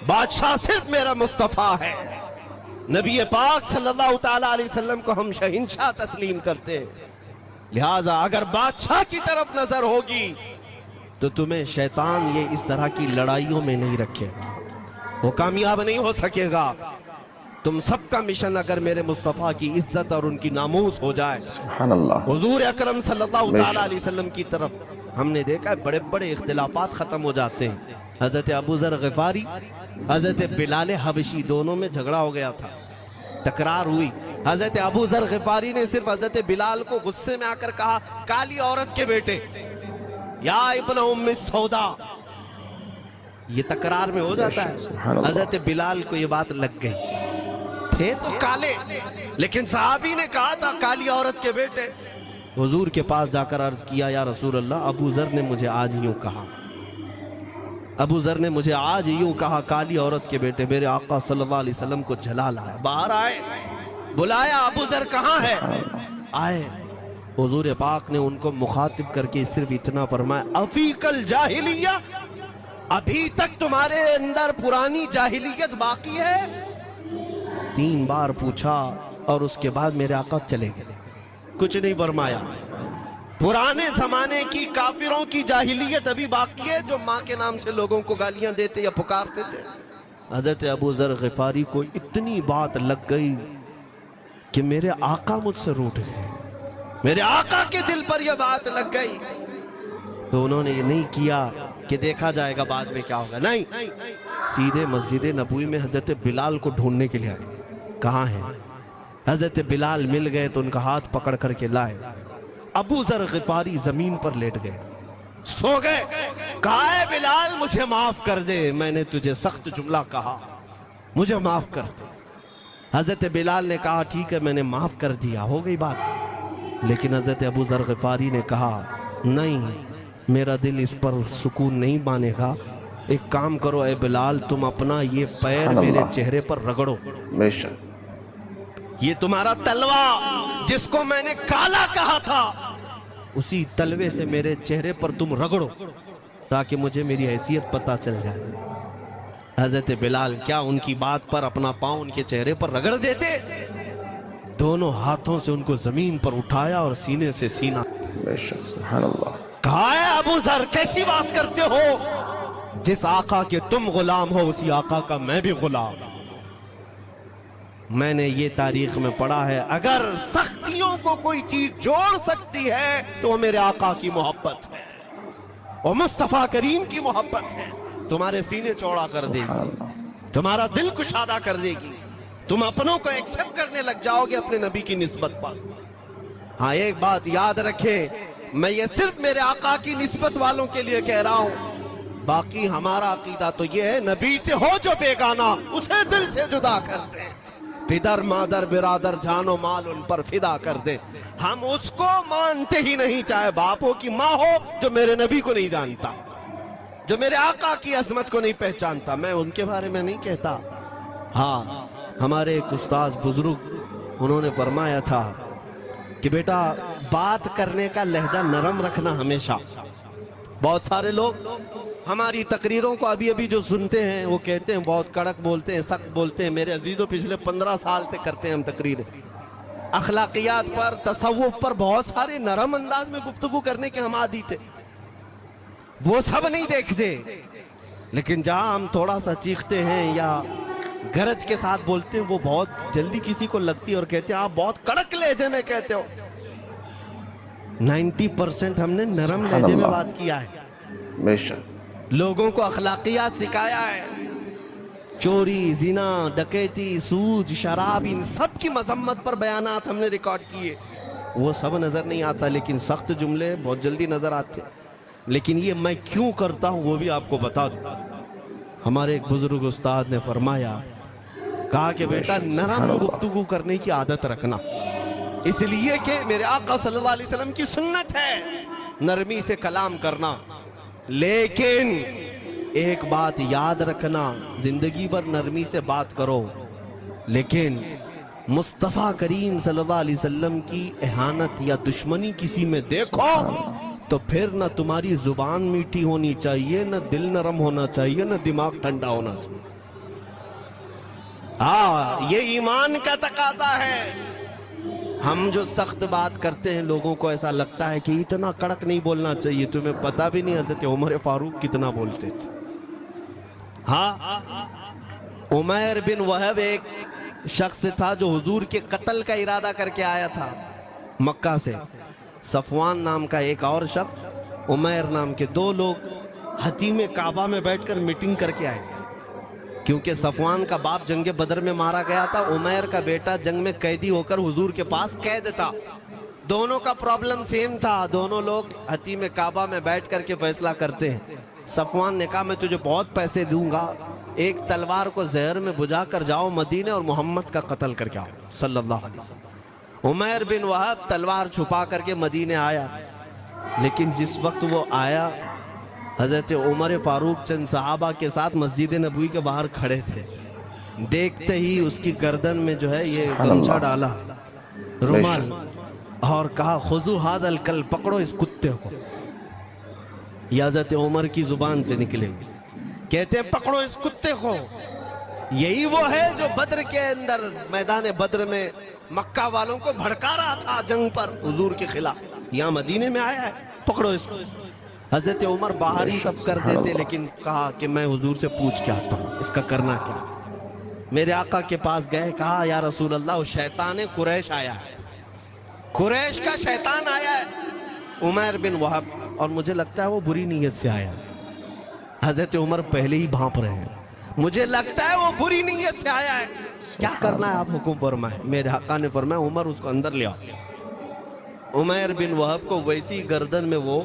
बादशाह सिर्फ मेरा मुस्तफ़ा है। नबी पाक सल्लल्लाहु ताला अलैहि वसल्लम को हम शहंशाह तस्लीम करते हैं। लिहाजा अगर बादशाह की तरफ नजर होगी तो तुम्हें शैतान ये इस तरह की लड़ाइयों में नहीं रखेगा, वो कामयाब नहीं हो सकेगा। तुम सबका मिशन अगर मेरे मुस्तफ़ा की इज्जत और उनकी नामूस हो जाए, सुभान अल्लाह, हुजूर अकरम सल्लल्लाहु ताला अलैहि वसल्लम की तरफ हमने देखा है बड़े बड़े इख्तिलाफात खत्म हो जाते हैं। हजरत अबू ज़र ग़िफ़ारी, हजरत बिलाल हबशी, दोनों में झगड़ा हो गया था, तकरार हुई। हजरत अबू ज़र ग़िफ़ारी ने सिर्फ हजरत बिलाल को गुस्से में आकर कहा, काली औरत के बेटे, या इब्न उम्म सौदा, ये तकरार में हो जाता है। हजरत बिलाल को ये बात लग गई, थे तो काले, लेकिन सहाबी ने कहा था काली औरत के बेटे। हुजूर के पास जाकर अर्ज किया, या रसूल अल्लाह, अबू ज़र ने मुझे आज यूं कहा, अबू ज़र ने मुझे आज यूं कहा, काली औरत के बेटे। मेरे आका सल्लल्लाहु अलैहि वसल्लम को जला लाया, बाहर आए, बुलाया, अबू ज़र कहाँ है? आए, हुजूर पाक ने उनको मुखातिब करके सिर्फ इतना फरमाया, अफीकल जाहिलिया, अभी तक तुम्हारे अंदर पुरानी जाहिलियत बाकी है। 3 बार पूछा, اور اس کے بعد میرے آقا چلے گئے، کچھ نہیں فرمایا۔ پرانے زمانے کی کافروں کی جاہلیت ابھی باقی ہے، جو ماں کے نام سے لوگوں کو گالیاں دیتے یا پکارتے تھے۔ حضرت ابو ذر غفاری کو اتنی بات لگ گئی کہ میرے آقا مجھ سے روٹھ گئے، میرے آقا کے دل پر یہ بات لگ گئی۔ تو انہوں نے یہ نہیں کیا کہ دیکھا جائے گا بعد میں کیا ہوگا، نہیں، سیدھے مسجد نبوی میں حضرت بلال کو ڈھونڈنے کے لیے آئے، کہاں ہیں؟ حضرت بلال مل گئے تو ان کا ہاتھ پکڑ کر کے لائے۔ ابو ذر غفاری زمین پر لیٹ گئے، سو گئے۔ کہا ہے بلال مجھے معاف کر دے، میں نے تجھے سخت جملہ کہا، مجھے معاف کر دے۔ حضرت بلال نے کہا ٹھیک ہے میں نے معاف کر دیا، ہو گئی بات۔ لیکن حضرت ابو ذر غفاری نے کہا نہیں، میرا دل اس پر سکون نہیں مانے گا، ایک کام کرو اے بلال، تم اپنا یہ پیر میرے چہرے پر رگڑو، بے شک یہ تمہارا تلوہ جس کو میں نے کالا کہا تھا، اسی تلوے سے میرے چہرے پر تم رگڑو تاکہ مجھے میری حیثیت پتہ چل جائے۔ حضرت بلال کیا ان کی بات پر اپنا پاؤں ان کے چہرے پر رگڑ دیتے، دونوں ہاتھوں سے ان کو زمین پر اٹھایا اور سینے سے سینہ۔ بے شک سبحان اللہ۔ کہا ہے ابو ذر کیسی بات کرتے ہو، جس آقا کے تم غلام ہو اسی آقا کا میں بھی غلام۔ میں نے یہ تاریخ میں پڑھا ہے اگر سختیوں کو کوئی چیز جوڑ سکتی ہے تو وہ میرے آقا کی محبت ہے، اور مصطفیٰ کریم کی محبت ہے، تمہارے سینے چوڑا کر دے گی، تمہارا دل کشادہ کر دے گی، تم اپنوں کو ایکسپٹ کرنے لگ جاؤ گے اپنے نبی کی نسبت پر۔ ہاں ایک بات یاد رکھے، میں یہ صرف میرے آقا کی نسبت والوں کے لیے کہہ رہا ہوں، باقی ہمارا عقیدہ تو یہ ہے نبی سے ہو جو بیگانہ اسے دل سے جدا کر دے، پدر مادر برادر جان و مال ان پر فدا کر دے، ہم اس کو مانتے ہی نہیں، چاہے باپ ہو کہ ماں ہو جو میرے نبی کو نہیں جانتا، جو میرے آقا کی عظمت کو نہیں پہچانتا، میں ان کے بارے میں نہیں کہتا۔ ہاں ہمارے ایک استاذ بزرگ انہوں نے فرمایا تھا کہ بیٹا بات کرنے کا لہجہ نرم رکھنا ہمیشہ۔ بہت سارے لوگ ہماری تقریروں کو ابھی ابھی جو سنتے ہیں وہ کہتے ہیں بہت کڑک بولتے ہیں، سخت بولتے ہیں۔ میرے عزیزوں پچھلے 15 سال سے کرتے ہیں ہم تقریریں، اخلاقیات پر، تصوف پر بہت سارے نرم انداز میں گفتگو کرنے کے ہم عادی تھے، وہ سب نہیں دیکھتے، لیکن جہاں ہم تھوڑا سا چیختے ہیں یا گرج کے ساتھ بولتے ہیں وہ بہت جلدی کسی کو لگتی ہے اور کہتے ہیں آپ بہت کڑک لہجے میں کہتے ہو۔ 90% ہم نے نرم لہجے میں بات کیا ہے، بے شک لوگوں کو اخلاقیات سکھایا ہے، چوری، زنا، ڈکیتی، سود، شراب، ان سب کی مذمت پر بیانات ہم نے ریکارڈ کیے، وہ سب نظر نہیں آتا، لیکن سخت جملے بہت جلدی نظر آتے۔ لیکن یہ میں کیوں کرتا ہوں وہ بھی آپ کو بتا دوں۔ ہمارے ایک بزرگ استاد نے فرمایا، کہا کہ بیٹا نرم گفتگو کرنے کی عادت رکھنا، اس لیے کہ میرے آقا صلی اللہ علیہ وسلم کی سنت ہے نرمی سے کلام کرنا، لیکن ایک بات یاد رکھنا، زندگی بھر نرمی سے بات کرو، لیکن مصطفیٰ کریم صلی اللہ علیہ وسلم کی اہانت یا دشمنی کسی میں دیکھو تو پھر نہ تمہاری زبان میٹھی ہونی چاہیے، نہ دل نرم ہونا چاہیے، نہ دماغ ٹھنڈا ہونا چاہیے۔ ہاں یہ ایمان کا تقاضا ہے۔ ہم جو سخت بات کرتے ہیں لوگوں کو ایسا لگتا ہے کہ اتنا کڑک نہیں بولنا چاہیے، تمہیں پتہ بھی نہیں حضرت عمر فاروق کتنا بولتے تھے۔ ہاں عمیر بن وہب ایک شخص تھا جو حضور کے قتل کا ارادہ کر کے آیا تھا مکہ سے، صفوان نام کا ایک اور شخص، عمیر نام کے، دو لوگ حتیم کعبہ میں بیٹھ کر میٹنگ کر کے آئے، کیونکہ صفوان کا باپ جنگ بدر میں مارا گیا تھا، عمیر کا بیٹا جنگ میں قیدی ہو کر حضور کے پاس قید تھا، دونوں کا پرابلم سیم تھا، دونوں لوگ حتیم کعبہ میں بیٹھ کر کے فیصلہ کرتے ہیں۔ صفوان نے کہا میں تجھے بہت پیسے دوں گا، ایک تلوار کو زہر میں بجھا کر جاؤ مدینے اور محمد کا قتل کر کے آؤ صلی اللہ علیہ وسلم۔ عمیر بن وہب تلوار چھپا کر کے مدینے آیا، لیکن جس وقت وہ آیا حضرت عمر فاروق چند صحابہ کے ساتھ مسجد نبوی کے باہر کھڑے تھے، دیکھتے ہی اس کی گردن میں جو ہے یہ گمچھا ڈالا، رومال، اور کہا خذو ھذا الکلب، پکڑو اس کتے کو۔ یہ حضرت عمر کی زبان سے نکلے، کہتے ہیں پکڑو اس کتے کو۔ यही वो है जो बद्र के अंदर मैदान बद्र में मक्का वालों को भड़का रहा था जंग पर हुजूर के खिलाफ, यहाँ मदीने में आया है, पकड़ो इसको। हजरत उमर बाहर ही सब कर देते, लेकिन कहा कि मैं हुजूर से पूछ के आता हूँ इसका करना क्या। मेरे आका के पास गए, कहा या रसूल अल्लाह, शैतान कुरैश आया है, कुरैश का शैतान आया है, उमैर बिन वहब, और मुझे लगता है वो बुरी नीयत से आया। हजरत उमर पहले ही भांप रहे हैं, मुझे लगता है वो बुरी नीयत से आया है, क्या करना है आप हुक्म फरमाए। मेरे आका ने फरमाया उमर उसको अंदर ले आओ। उमैर बिन वहब को वैसी गर्दन में वो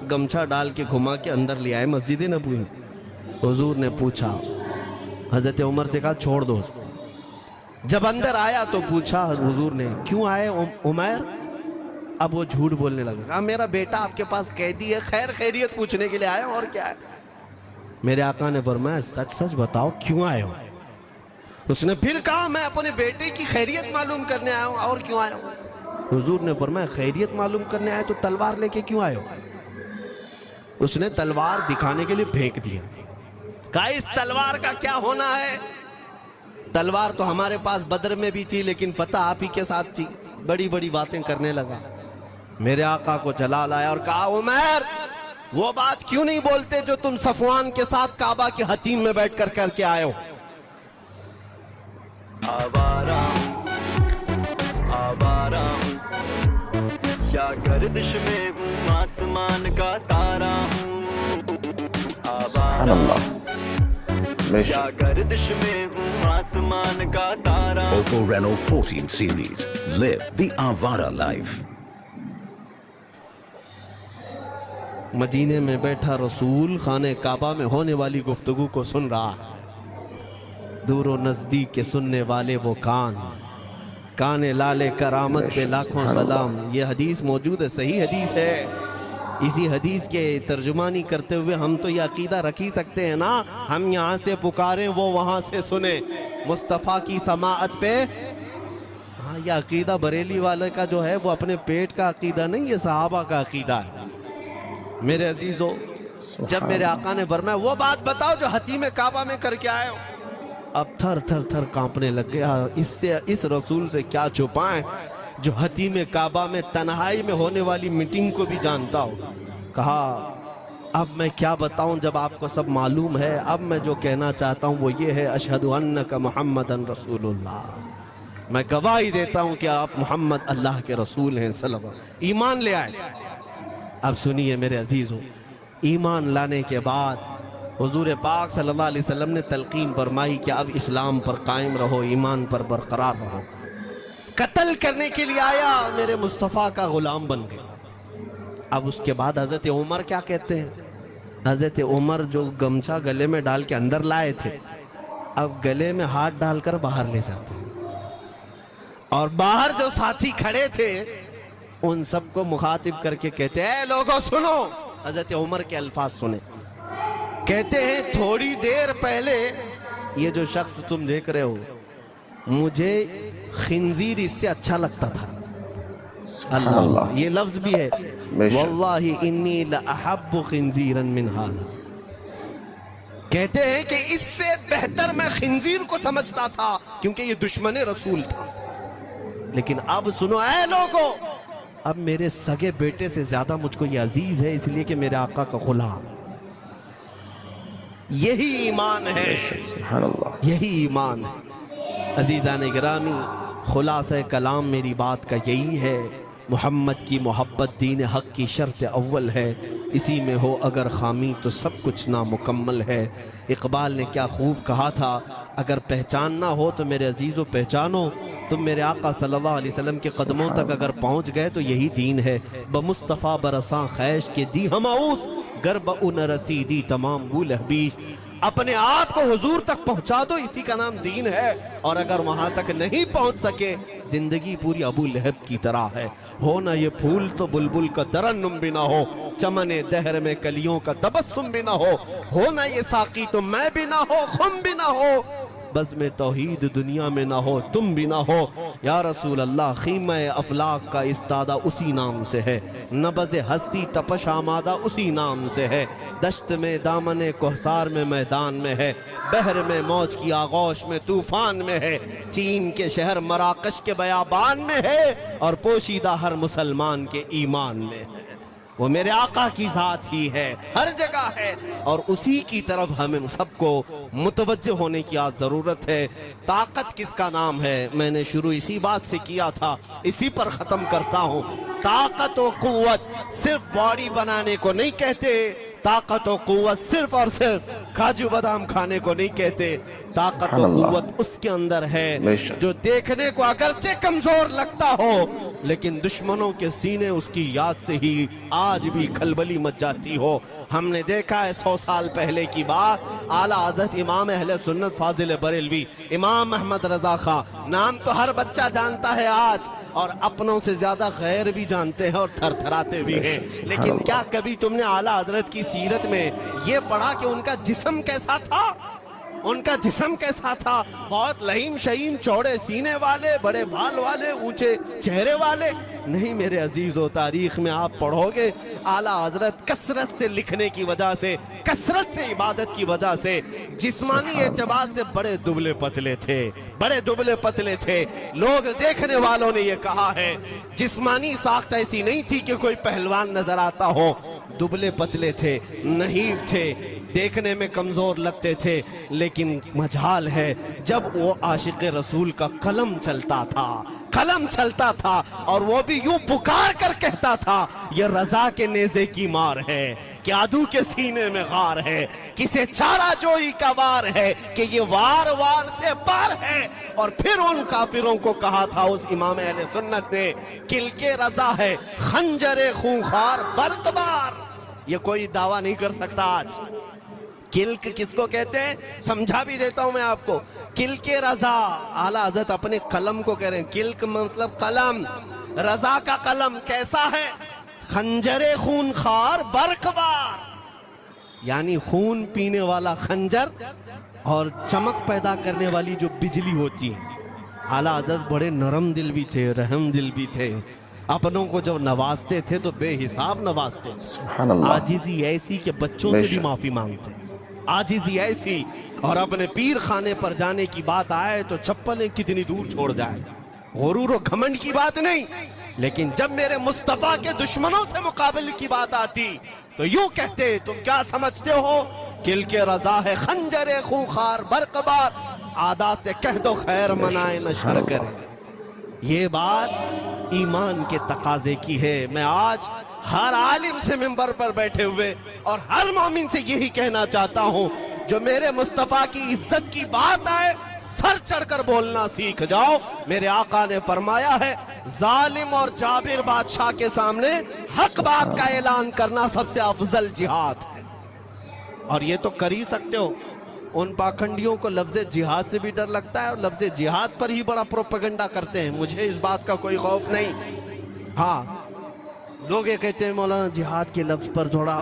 गमछा डाल के घुमा के अंदर ले आए मस्जिद नबवी। हुजूर ने पूछा, हजरत उमर से कहा छोड़ दो उसको। जब अंदर आया तो पूछा हुजूर ने, क्यों आए उमैर? अब वो झूठ बोलने लगा, कहा मेरा बेटा आपके पास कैदी है, खैर खैरियत पूछने के लिए आया, और क्या है। मेरे आका ने फरमाया सच सच बताओ क्यों आए हो। उसने फिर कहा मैं अपने बेटे की खैरियत मालूम करने आया हूं, और क्यों आया हूं। हुजूर ने फरमाया खैरियत मालूम करने आए तो तलवार लेके क्यों आए हो। उसने तलवार दिखाने के लिए फेंक दिया, कहा इस तलवार का क्या होना है। तलवार तो हमारे पास बद्र में भी थी, लेकिन पता आप ही के साथ थी। बड़ी बड़ी बातें करने लगा। मेरे आका को जला लाया और कहा उमर वो बात क्यों नहीं बोलते जो तुम सफवान के साथ काबा के हतीम में बैठकर करके आए हो। आवारा आवारा या गर्दिश में हूँ आसमान का तारा हूँ। आवारा या गर्दिश में हूँ आसमान का तारा। Oppo Reno 14 series. Live the Avara life. मदीने में बैठा रसूल खाने काबा में होने वाली गुफ्तगू को सुन रहा है। दूर और नजदीक के सुनने वाले वो काने लाले करामत पे लाखों सलाम। ये हदीस मौजूद है, सही हदीस है। इसी हदीस के तर्जुमानी करते हुए हम तो ये अकीदा रख ही सकते हैं ना, हम यहाँ से पुकारें वो वहाँ से सुने। मुस्तफ़ा की समाअत पे, हाँ ये अकीदा बरेली वाले का जो है वो अपने पेट का अकीदा नहीं, ये सहाबा का अकीदा है। मेरे अजीजों, जब मेरे आका ने फरमाया वो बात बताओ जो हतीम काबा में करके आए हो, अब थर थर थर कांपने लग गया। इससे इस रसूल से क्या छुपाएं जो हतीम काबा में तन्हाई में होने वाली मीटिंग को भी जानता हो। कहा अब मैं क्या बताऊं जब आपको सब मालूम है। अब मैं जो कहना चाहता हूं वो ये है, अशहदु अन्नका मुहम्मदन रसूलुल्लाह, मैं गवाही देता हूं कि आप मोहम्मद अल्लाह के रसूल हैं सल्लल्लाहु अलैहि वसल्लम। ईमान ले आए। अब सुनिए मेरे अजीजों, ईमान लाने के बाद हुजूर पाक सल्लल्लाहु अलैहि वसल्लम ने तलकीन फरमाई कि अब इस्लाम पर कायम रहो, ईमान पर बरकरार रहो। कत्ल करने के लिए आया, मेरे मुस्तफ़ा का गुलाम बन गए। अब उसके बाद हजरत उमर क्या कहते हैं, हजरत उमर जो गमछा गले में डाल के अंदर लाए थे, अब गले में हाथ डालकर बाहर ले जाते हैं। और बाहर जो साथी खड़े थे उन सबको मुखातिब करके कहते हैं लोगों सुनो। हजरत उमर के अल्फाज सुने, कहते हैं थोड़ी देर पहले ये जो शख्स तुम देख रहे हो, मुझे खिंजीर इससे अच्छा लगता था। अल्लाह, ये लफ्ज भी है, वल्लाही इन्नी लअहब्बु खिंजीरन मिन हाज़ा। कहते हैं कि इससे बेहतर मैं खिंजीर को समझता था क्योंकि ये दुश्मन रसूल था। लेकिन अब सुनो ऐ लोगों, अब मेरे सगे बेटे से ज्यादा मुझको ये अजीज है, इसलिए कि मेरे आका का गुलाम। यही ईमान है, यही ईमान है। अजीजान गिरामी, खुलासा कलाम मेरी बात का यही है, मोहम्मद की मोहब्बत दीन हक की शर्त अव्वल है। इसी में हो अगर खामी तो सब कुछ नामुकम्मल है। इकबाल ने क्या खूब कहा था, अगर पहचानना हो तो मेरे अजीज़ों पहचानो, तुम मेरे आका सल्लल्लाहु अलैहि वसल्लम के कदमों तक अगर पहुंच गए तो यही दीन है। बमुस्तफ़ा बरसा खैश के दी हमाऊस, गर्ब उन रसीदी तमाम गुल हबीश। अपने आप को हुजूर तक पहुंचा दो, इसी का नाम दीन है। और अगर वहां तक नहीं पहुंच सके, जिंदगी पूरी अबू लहब की तरह है। हो ना ये फूल तो बुलबुल का तरन्नुम भी ना हो, चमने दहर में कलियों का तबस्सुम भी ना हो ना ये साकी तो मैं भी ना हो, खुम भी ना हो, बस में तौहीद दुनिया में ना हो, तुम भी ना हो। या रसूल अल्लाह, ख़ीमा अफलाक का इस्तादा उसी नाम से है, नबज़ हस्ती तपश आमादा उसी नाम से है। दश्त में दामन कोहसार में मैदान में है, बहर में मौज की आगोश में तूफान में है, चीन के शहर मराकश के बयाबान में है, और पोशीदा हर मुसलमान के ईमान में है। वो मेरे आका की ज़ात ही है, हर जगह है, और उसी की तरफ हमें सबको मुतवज्जह होने की आज ज़रूरत है। ताकत किसका नाम है? मैंने शुरू इसी बात से किया था, इसी पर ख़त्म करता हूँ। ताकत और क़ुव्वत सिर्फ बॉडी बनाने को नहीं कहते, ताकत और क़ुव्वत सिर्फ और सिर्फ काजू बादाम खाने को नहीं कहते। ताकत और क़ुव्वत उसके अंदर है जो देखने को अगरचे कमजोर लगता हो, लेकिन दुश्मनों के सीने उसकी याद से ही आज भी खलबली मच जाती हो। हमने देखा है 100 साल पहले की बात, आला हज़रत इमाम अहले सुन्नत फाजिल बरेलवी इमाम अहमद रज़ा खां, नाम तो हर बच्चा जानता है आज, और अपनों से ज्यादा गैर भी जानते हैं और थरथराते भी हैं। लेकिन क्या कभी तुमने आला हज़रत की सीरत में ये पढ़ा कि उनका जिस्म कैसा था? उनका जिस्म कैसा था? बहुत लहीम शहीम, चौड़े सीने वाले, बड़े बाल वाले, ऊंचे चेहरे वाले? नहीं मेरे अजीजों, तारीख में आप पढ़ोगे आला हज़रत कसरत से लिखने की वजह से, कसरत से इबादत की वजह से जिस्मानी एतबार से बड़े दुबले पतले थे, बड़े दुबले पतले थे। लोग देखने वालों ने ये कहा है जिस्मानी साख्त ऐसी नहीं थी कि कोई पहलवान नजर आता हो, दुबले पतले थे, नहीफ थे, देखने में कमजोर लगते थे। लेकिन मजाल है जब वो आशिक रसूल का कलम चलता था, कलम चलता था, और वो भी यूं पुकार कर कहता था ये रजा के नेज़े की मार है, कि आदू के सीने में गार है, किसे चारा जोई का वार है, कि ये वार वार से पार है। और फिर उन काफिरों को कहा था उस इमाम अहले सुन्नत ने, किल के रजा है खंजरे खूंखार बर्कबार। ये कोई दावा नहीं कर सकता आज। किल्क किसको कहते हैं समझा भी देता हूं मैं आपको। किल के रजा, आला हज़रत अपने कलम को कह रहे हैं, किल्क मतलब कलम, रजा का कलम कैसा है? खंजरे खून खार बरकबार, यानी खून पीने वाला खंजर और चमक पैदा करने वाली जो बिजली होती है। आला हज़रत बड़े नरम दिल भी थे, रहम दिल भी थे, अपनों को जब नवाजते थे तो बेहिसाब नवाजते। आजिज़ी ऐसी के बच्चों से भी माफी मांगते, आजिज़ी ऐसी। और अपने पीर खाने पर जाने की बात आए तो चप्पलें कितनी दूर छोड़ जाए, गुरूर और घमंड की बात नहीं, लेकिन जब मेरे मुस्तफा के दुश्मनों से मुकाबले की बात आती तो यूं कहते, तुम क्या समझते हो? किल के रजा है खंजरे खूंखार बरकबार, आदा से कह दो खैर मनाए न शर करे। ये बात ईमान के तकाजे की है। मैं आज हर आलिम से मिंबर पर बैठे हुए और हर मोमिन से यही कहना चाहता हूं, जो मेरे मुस्तफा की इज्जत की बात आए सर चढ़कर बोलना सीख जाओ। मेरे आका ने फरमाया है, जालिम और जाबिर बादशाह के सामने हक बात का ऐलान करना सबसे अफजल जिहाद है। और ये तो कर ही सकते हो। उन पाखंडियों को लफ्ज़ जिहाद से भी डर लगता है और लफ्ज़ जिहाद पर ही बड़ा प्रोपेगेंडा करते हैं। मुझे इस बात का कोई खौफ नहीं। हाँ, लोग ये कहते हैं मौलाना जिहाद के लफ्ज़ पर थोड़ा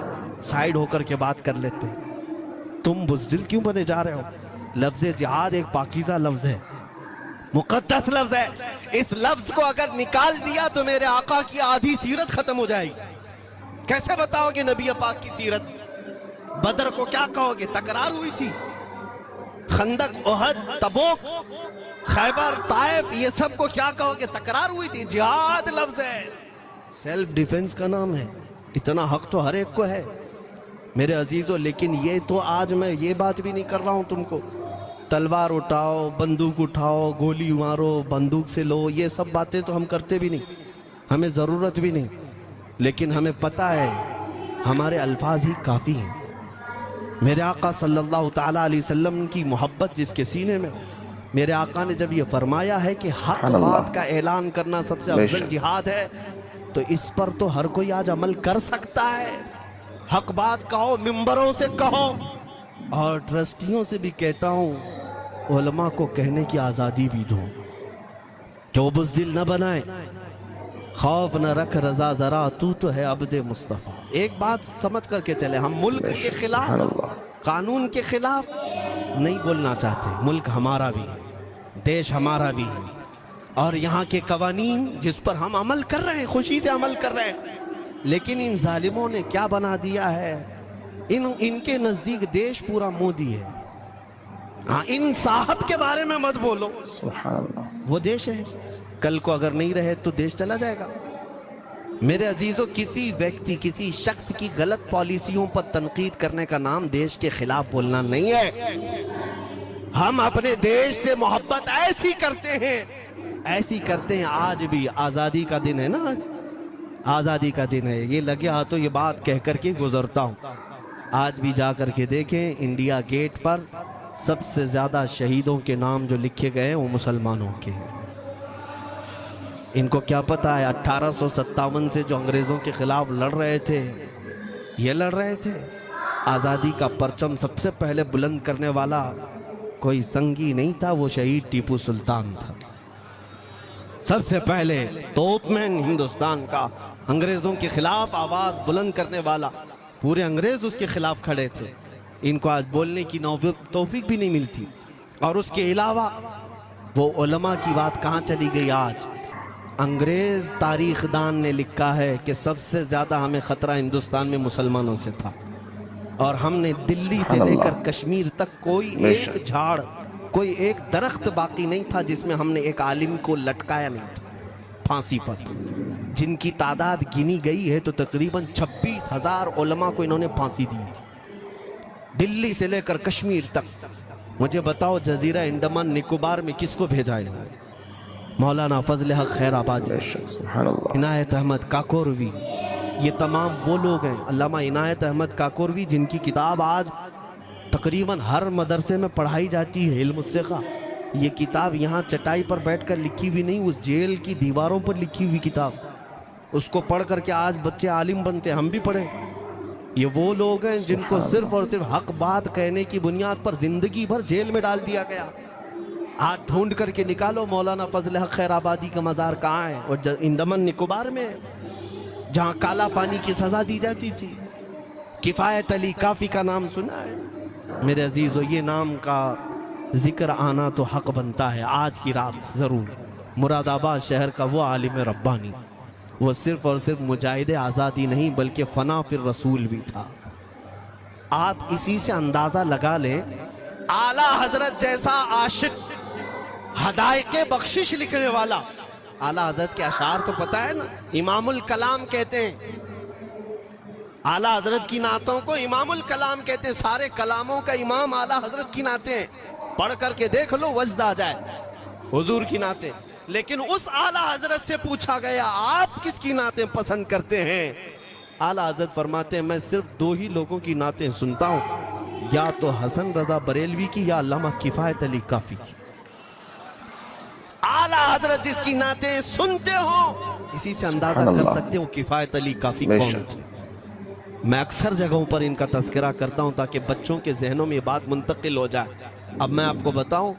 साइड होकर के बात कर लेते हैं। तुम बुज़दिल क्यों बने जा रहे हो? लफ्ज़ जिहाद एक पाकीज़ा लफ्ज़ है, मुक़द्दस लफ्ज़ है। इस लफ्ज़ को अगर निकाल दिया तो मेरे आका की आधी सीरत खत्म हो जाएगी। कैसे बताओगे नबी पाक की सीरत? बदर को क्या कहोगे? तकरार हुई थी। खंदक, उहद, तबूक, खैबर, ताइफ, ये सब को क्या कहोगे? तकरार हुई थी। जिहाद लफ्ज़ है, सेल्फ डिफेंस का नाम है। इतना हक तो हर एक को है मेरे अजीजों। लेकिन ये तो आज मैं ये बात भी नहीं कर रहा हूं तुमको, तलवार उठाओ, बंदूक उठाओ, गोली मारो, बंदूक से लो, ये सब बातें तो हम करते भी नहीं, हमें ज़रूरत भी नहीं। लेकिन हमें पता है हमारे अल्फाज ही काफ़ी हैं। मेरे आका सल्लल्लाहु ताला अलैहि वसल्लम की मोहब्बत जिसके सीने में, मेरे आका ने जब ये फरमाया है कि हक बात का ऐलान करना सबसे अफजल जिहाद है, तो इस पर तो हर कोई आज अमल कर सकता है। हक बात कहो, मिंबरों से कहो, और ट्रस्टियों से भी कहता हूँ उलमा को कहने की आज़ादी भी दो कि वो बुज़दिल न बनाए, खौफ न रख रजा जरा, तू तो है अब्दे मुस्तफ़ा। एक बात समझ करके चले, हम मुल्क के खिलाफ, कानून के खिलाफ, नहीं बोलना चाहते। मुल्क हमारा भी है, देश हमारा भी है, और यहाँ के कवानीन जिस पर हम अमल कर रहे हैं, खुशी से अमल कर रहे हैं, लेकिन इन जालिमों ने क्या बना दिया है, इनके नजदीक देश पूरा मोदी है। हाँ, इन साहब के बारे में मत बोलो, सुभान अल्लाह। वो देश है, कल को अगर नहीं रहे तो देश चला जाएगा। मेरे अजीजों, किसी व्यक्ति, किसी शख्स की गलत पॉलिसियों पर तनकीद करने का नाम देश के खिलाफ बोलना नहीं है। हम अपने देश से मोहब्बत ऐसी करते हैं, ऐसी करते हैं। आज भी आज़ादी का दिन है ना, आज़ादी का दिन है, ये लगे हाथों ये बात कह करके गुजरता हूँ। आज भी जा करके देखें, इंडिया गेट पर सबसे ज़्यादा शहीदों के नाम जो लिखे गए हैं वो मुसलमानों के हैं। इनको क्या पता है 1857 से जो अंग्रेज़ों के खिलाफ लड़ रहे थे, ये लड़ रहे थे। आज़ादी का परचम सबसे पहले बुलंद करने वाला कोई संगी नहीं था, वो शहीद टीपू सुल्तान था। सबसे पहले तोपमैन हिंदुस्तान का, अंग्रेज़ों के खिलाफ आवाज़ बुलंद करने वाला, पूरे अंग्रेज़ उसके खिलाफ खड़े थे। इनको आज बोलने की तौफीक भी नहीं मिलती। और उसके अलावा वो उलमा की बात कहाँ चली गई आज। अंग्रेज़ तारीखदान ने लिखा है कि सबसे ज़्यादा हमें ख़तरा हिंदुस्तान में मुसलमानों से था, और हमने दिल्ली से लेकर कश्मीर तक कोई एक झाड़, कोई एक दरख्त बाकी नहीं था जिसमें हमने एक आलिम को लटकाया नहीं था फांसी पर। जिनकी तादाद गिनी गई है तो तकरीबन 26,000 उलमा को इन्होंने फांसी दी थी, दिल्ली से लेकर कश्मीर तक। मुझे बताओ, जजीरा अंडमान निकोबार में किसको भेजा है? मौलाना फजल हक खैराबादी, इनायत अहमद काकोरवी, ये तमाम वो लोग हैं। अल्लामा इनायत अहमद काकोरवी, जिनकी किताब आज तकरीबन हर मदरसे में पढ़ाई जाती है, इल्म सिक्का। ये किताब यहाँ चटाई पर बैठकर लिखी हुई नहीं, उस जेल की दीवारों पर लिखी हुई किताब। उसको पढ़ करके आज बच्चे आलिम बनते, हम भी पढ़े। ये वो लोग हैं जिनको सिर्फ और सिर्फ हक बात कहने की बुनियाद पर जिंदगी भर जेल में डाल दिया गया। आज ढूंढ करके निकालो मौलाना फजल हक खैराबादी का मज़ार कहाँ है, और अंडमान निकोबार में, जहाँ काला पानी की सज़ा दी जाती थी। किफ़ायत अली काफ़ी का नाम सुना है मेरे अजीज़ों? ये नाम का जिक्र आना तो हक बनता है आज की रात ज़रूर। मुरादाबाद शहर का वो आलिम रब्बानी, वो सिर्फ और सिर्फ मुजाहिद आज़ादी नहीं बल्कि फ़ना फिर रसूल भी था। आप इसी से अंदाज़ा लगा लें, आला हजरत जैसा आशिक, हदायके बख्शिश लिखने वाला, आला हजरत के अशार तो पता है ना, इमामुल कलाम कहते हैं। आला हजरत की नातों को इमामुल कलाम कहते हैं। सारे कलामों का इमाम आला हजरत की नाते हैं। पढ़ करके देख लो, वजद आ जाए हुजूर की नाते। लेकिन उस आला हजरत से पूछा गया, आप किसकी नाते पसंद करते हैं? आला हजरत फरमाते हैं, मैं सिर्फ दो ही लोगों की नाते सुनता हूं, या तो हसन रजा बरेलवी की या अल्लामा किफायत अली काफी की। आला हजरत जिसकी नाते सुनते हो, इसी से अंदाजा कर सकते हो किफायत अली काफी कौन थे। मैं अक्सर जगहों पर इनका तज़किरा करता हूं ताकि बच्चों के जहनों में ये बात मुंतकिल हो जाए। अब मैं आपको बताऊं,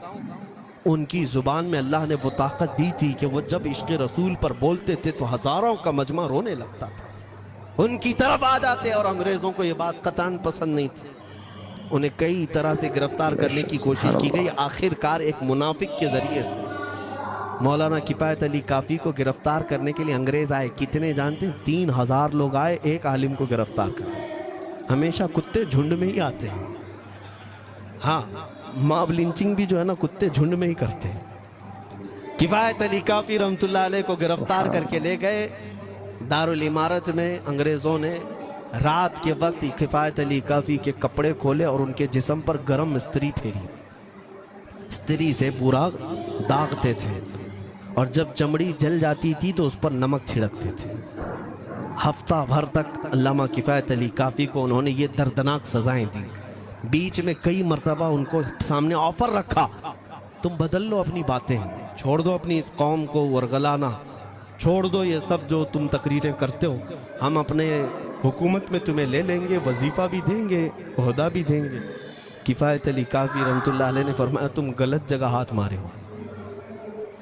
उनकी जुबान में अल्लाह ने वो ताकत दी थी कि वो जब इश्क़ रसूल पर बोलते थे तो हजारों का मजमा रोने लगता था, उनकी तरफ आ जाते। और अंग्रेजों को ये बात कतई पसंद नहीं थी। उन्हें कई तरह से गिरफ्तार करने की कोशिश की गई। आखिरकार एक मुनाफिक के जरिए से मौलाना किफायत अली काफ़ी को गिरफ्तार करने के लिए अंग्रेज आए। कितने जानते हैं? 3000 लोग आए एक आलिम को गिरफ्तार करने। हमेशा कुत्ते झुंड में ही आते हैं। हाँ, मॉब लिंचिंग भी जो है ना, कुत्ते झुंड में ही करते हैं। किफायत अली काफ़ी रहमतुल्लाह अलैह को गिरफ्तार करके ले गए दारुल इमारत में। अंग्रेज़ों ने रात के वक्त किफायत अली काफ़ी के कपड़े खोले और उनके जिस्म पर गर्म इस्त्री फेरी। इस्त्री से पूरा दागते थे, और जब चमड़ी जल जाती थी तो उस पर नमक छिड़कते थे। हफ्ता भर तक अल्लामा किफायत अली काफ़ी को उन्होंने ये दर्दनाक सज़ाएं दी। बीच में कई मरतबा उनको सामने ऑफर रखा, तुम बदल लो अपनी बातें, छोड़ दो अपनी इस कौम को वरगलाना, छोड़ दो ये सब जो तुम तकरीरें करते हो, हम अपने हुकूमत में तुम्हें ले लेंगे, वजीफ़ा भी देंगे, ओहदा भी देंगे। किफायत अली काफ़ी रहमतुल्लाह अलैह ने फरमाया, तुम गलत जगह हाथ मारे हो।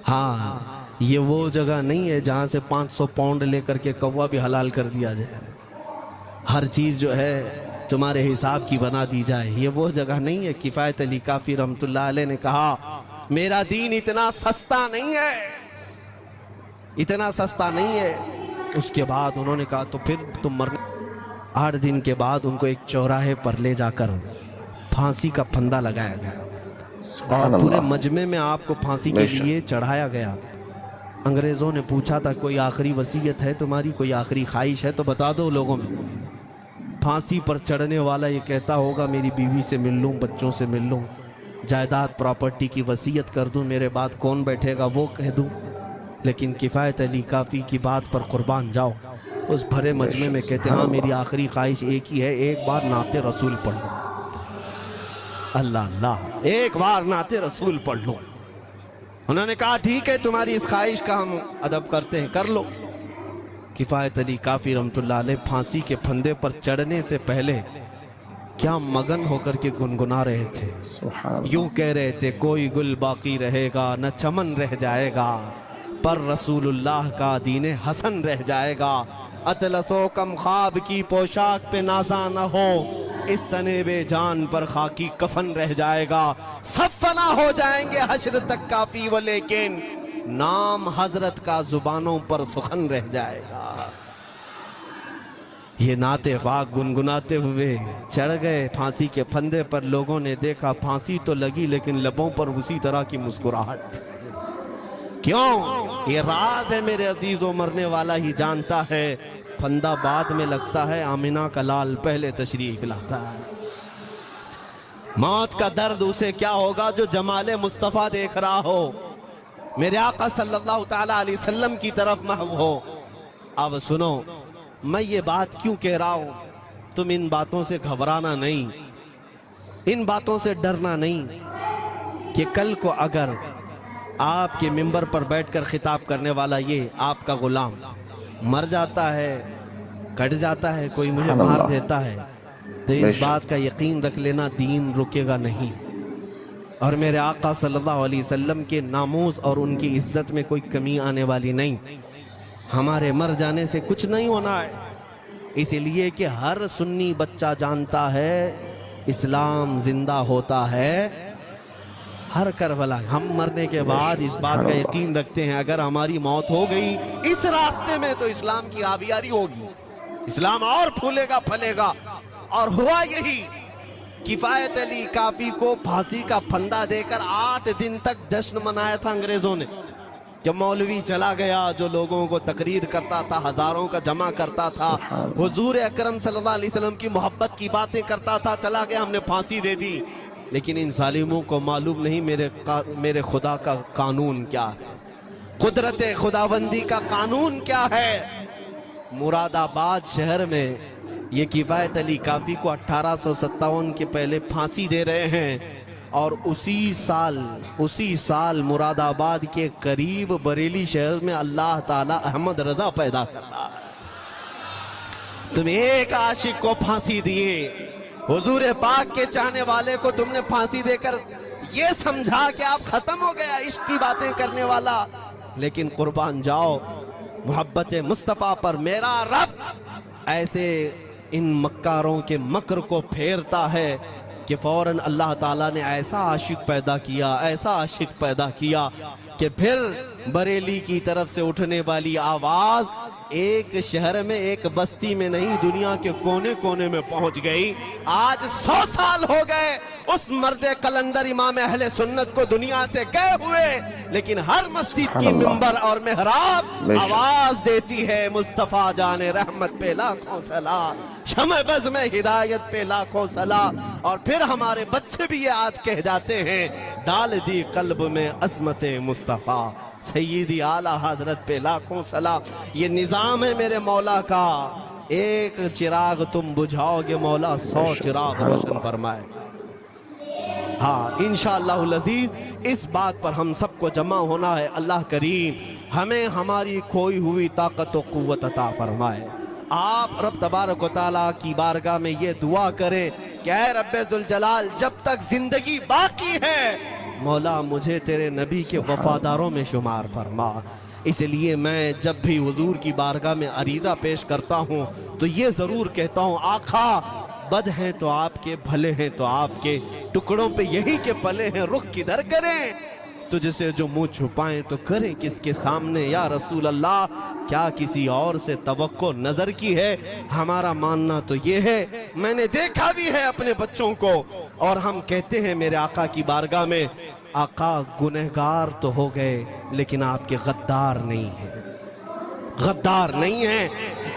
हाँ, ये वो जगह नहीं है जहाँ से 500 पाउंड लेकर के कौवा भी हलाल कर दिया जाए। हर चीज़ जो है تمہارے حساب کی بنا دی جائے. یہ وہ جگہ نہیں ہے. کفایت علی کافی رحمت اللہ علیہ نے کہا میرا دین اتنا سستا نہیں ہے, اتنا سستا نہیں ہے. اس کے بعد انہوں نے کہا تو پھر تم مرنے. 8 دن کے بعد ان کو ایک چوراہے پر لے جا کر پھانسی کا پھندا لگایا گیا. سبحان اور پورے اللہ. مجمع میں آپ کو پھانسی کے بے شک. لیے چڑھایا گیا. انگریزوں نے پوچھا تھا کوئی آخری وصیت ہے تمہاری, کوئی آخری خواہش ہے تو بتا دو لوگوں میں. پھانسی پر چڑھنے والا یہ کہتا ہوگا میری بیوی سے مل لوں, بچوں سے مل لوں, جائیداد پراپرٹی کی وصیت کر دوں, میرے بعد کون بیٹھے گا وہ کہہ دوں. لیکن کفایت علی کافی کی بات پر قربان جاؤ. اس بھرے مجمع میں کہتے ہاں میری آخری خواہش ایک ہی ہے, ایک بار نعت رسول پڑھ لوں. اللہ اللہ, ایک بار نعت رسول پڑھ لوں. انہوں نے کہا ٹھیک ہے تمہاری اس خواہش کا ہم ادب کرتے ہیں, کر لو. کفایت علی کافی رحمت اللہ علیہ پھانسی کے پھندے پر چڑھنے سے پہلے کیا مگن ہو کر کے گنگنا رہے تھے. سبحان اللہ. یوں کہہ رہے تھے کوئی گل باقی رہے گا نہ چمن رہ جائے گا, پر رسول اللہ کا دین حسن رہ جائے گا. اطلس و کم خواب کی پوشاک پہ نازا نہ ہو, اس تنے بے جان پر خاکی کفن رہ جائے گا. سب فنا ہو جائیں گے حشر تک کافی وہ, لیکن نام حضرت کا زبانوں پر سخن رہ جائے گا. یہ نعت پاک گنگناتے ہوئے چڑھ گئے پھانسی کے پھندے پر. لوگوں نے دیکھا پھانسی تو لگی لیکن لبوں پر اسی طرح کی مسکراہٹ. کیوں؟ یہ راز ہے میرے عزیزوں, مرنے والا ہی جانتا ہے. پھندا بعد میں لگتا ہے, آمنہ کا لال پہلے تشریف لاتا ہے. موت کا درد اسے کیا ہوگا جو جمال مصطفیٰ دیکھ رہا ہو, میرے آقا صلی اللہ تعالیٰ علیہ وسلم کی طرف محو ہو. اب سنو, میں یہ بات کیوں کہہ رہا ہوں, تم ان باتوں سے گھبرانا نہیں, ان باتوں سے ڈرنا نہیں کہ کل کو اگر آپ کے ممبر پر بیٹھ کر خطاب کرنے والا یہ آپ کا غلام مر جاتا ہے, کٹ جاتا ہے, کوئی مجھے سبحان مار اللہ. دیتا ہے, تو بے اس شک. بات کا یقین رکھ لینا دین رکے گا نہیں. اور میرے آقا صلی اللہ علیہ وسلم کے ناموس اور ان کی عزت میں کوئی کمی آنے والی نہیں. ہمارے مر جانے سے کچھ نہیں ہونا ہے, اسی لیے کہ ہر سنی بچہ جانتا ہے اسلام زندہ ہوتا ہے ہر کربلا. ہم مرنے کے بعد اس بات کا یقین رکھتے ہیں اگر ہماری موت ہو گئی اس راستے میں تو اسلام کی آبیاری ہوگی, اسلام اور پھولے گا پھلے گا. اور ہوا یہی, کفایت علی کافی کو پھانسی کا پھندا دے کر 8 دن تک جشن منایا تھا انگریزوں نے. جب مولوی چلا گیا جو لوگوں کو تقریر کرتا تھا, ہزاروں کا جمع کرتا تھا, حضور اکرم صلی اللہ علیہ وسلم کی محبت کی باتیں کرتا تھا, چلا گیا ہم نے پھانسی دے دی. لیکن ان ظالموں کو معلوم نہیں میرے خدا کا قانون کیا ہے, قدرت خداوندی کا قانون کیا ہے. مراد آباد شہر میں یہ کفایت علی کافی کو 1857 کے پہلے پھانسی دے رہے ہیں, اور اسی سال مراد آباد کے قریب بریلی شہر میں اللہ تعالی احمد رضا پیدا کرتا. تم ایک عاشق کو پھانسی دیے, حضور پاک کے چاہنے والے کو تم نے پھانسی دے کر یہ سمجھا کہ آپ ختم ہو گیا عشق کی باتیں کرنے والا. لیکن قربان جاؤ, محبت مصطفیٰ پر میرا رب ایسے ان مکاروں کے مکر کو پھیرتا ہے کہ فوراً اللہ تعالیٰ نے ایسا عاشق پیدا کیا کہ پھر بریلی کی طرف سے اٹھنے والی آواز ایک شہر میں, ایک بستی میں نہیں, دنیا کے کونے کونے میں پہنچ گئی. آج 100 سال ہو گئے اس مرد قلندر امام اہل سنت کو دنیا سے گئے ہوئے, لیکن ہر مسجد کی ممبر اور محراب آواز دیتی ہے مصطفیٰ جان رحمت پہ لاکھوں سلام, شمع بز میں ہدایت پہ لاکھوں سلام. اور پھر ہمارے بچے بھی یہ آج کہہ جاتے ہیں ڈال دی قلب میں عظمت مصطفیٰ, سیدی اعلیٰ حضرت پہ لاکھوں سلام. یہ نظام ہے میرے مولا کا, ایک چراغ تم بجھاؤ گے مولا 100 چراغ روشن فرمائے. ہاں انشاءاللہ العزیز اس بات پر ہم سب کو جمع ہونا ہے. اللہ کریم ہمیں ہماری کھوئی ہوئی طاقت و قوت عطا فرمائے. آپ رب تبارک و تعالیٰ کی بارگاہ میں یہ دعا کریں کہ اے رب ذوالجلال جب تک زندگی باقی ہے مولا مجھے تیرے نبی کے وفاداروں میں شمار فرما. اس لیے میں جب بھی حضور کی بارگاہ میں عریضہ پیش کرتا ہوں تو یہ ضرور کہتا ہوں, آقا बद हैं तो आपके, भले हैं तो आपके, टुकड़ों पे यही के पले हैं, रुख किधर करें, तुझसे जो मुंह छुपाएं तो करें किसके सामने। या रसूल अल्लाह, क्या किसी और से तवक्को नजर की है? हमारा मानना तो ये है, मैंने देखा भी है अपने बच्चों को, और हम कहते हैं मेरे आका की बारगाह में, आका गुनहगार तो हो गए लेकिन आपके गद्दार नहीं है, गद्दार नहीं है।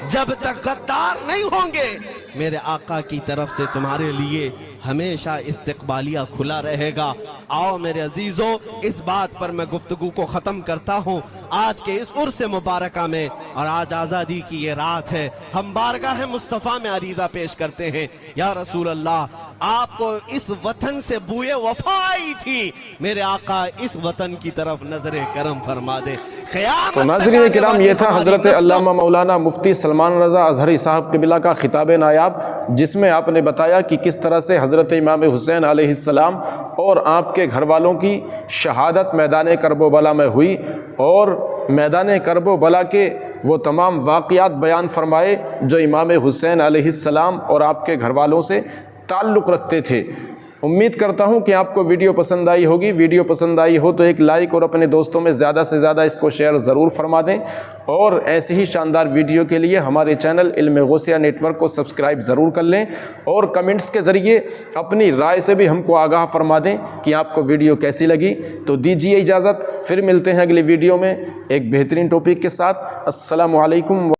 जब तक गद्दार नहीं होंगे मेरे आका की तरफ से तुम्हारे लिए हमेशा इस्तकबालिया खुला रहेगा। आओ मेरे अजीजों, इस बात पर मैं गुफ्तगू को ख़त्म करता हूँ आज के इस उर्स मुबारका में। और आज आज़ादी की ये रात है, हम बारगाह मुस्तफ़ा में अरीज़ा पेश करते हैं, या रसूल अल्लाह, आपको इस वतन से बूए वफा आई थी, मेरे आका इस वतन की तरफ नजर करम फरमा दे। तो नाज़रीन किराम, ये था हज़रत अल्लामा मौलाना मुफ्ती सलमान रज़ा अज़हरी साहब क़िबला का ख़िताब नायाब, जिसमें आपने बताया कि किस तरह से हज़रत इमाम हुसैन अलैहिस्सलाम और आपके घर वालों की शहादत मैदान करबला में हुई, और मैदान करबला के वो तमाम वाक़यात बयान फरमाए जो इमाम हुसैन अलैहिस्सलाम और आपके घर वालों से ताल्लुक़ रखते थे। उम्मीद करता हूँ कि आपको वीडियो पसंद आई होगी। वीडियो पसंद आई हो तो एक लाइक और अपने दोस्तों में ज़्यादा से ज़्यादा इसको शेयर ज़रूर फरमा दें, और ऐसे ही शानदार वीडियो के लिए हमारे चैनल इल्म गौसिया नेटवर्क को सब्सक्राइब ज़रूर कर लें, और कमेंट्स के ज़रिए अपनी राय से भी हमको आगाह फरमा दें कि आपको वीडियो कैसी लगी। तो दीजिए इजाज़त, फिर मिलते हैं अगली वीडियो में एक बेहतरीन टॉपिक के साथ। अस्सलामु अलैकुम।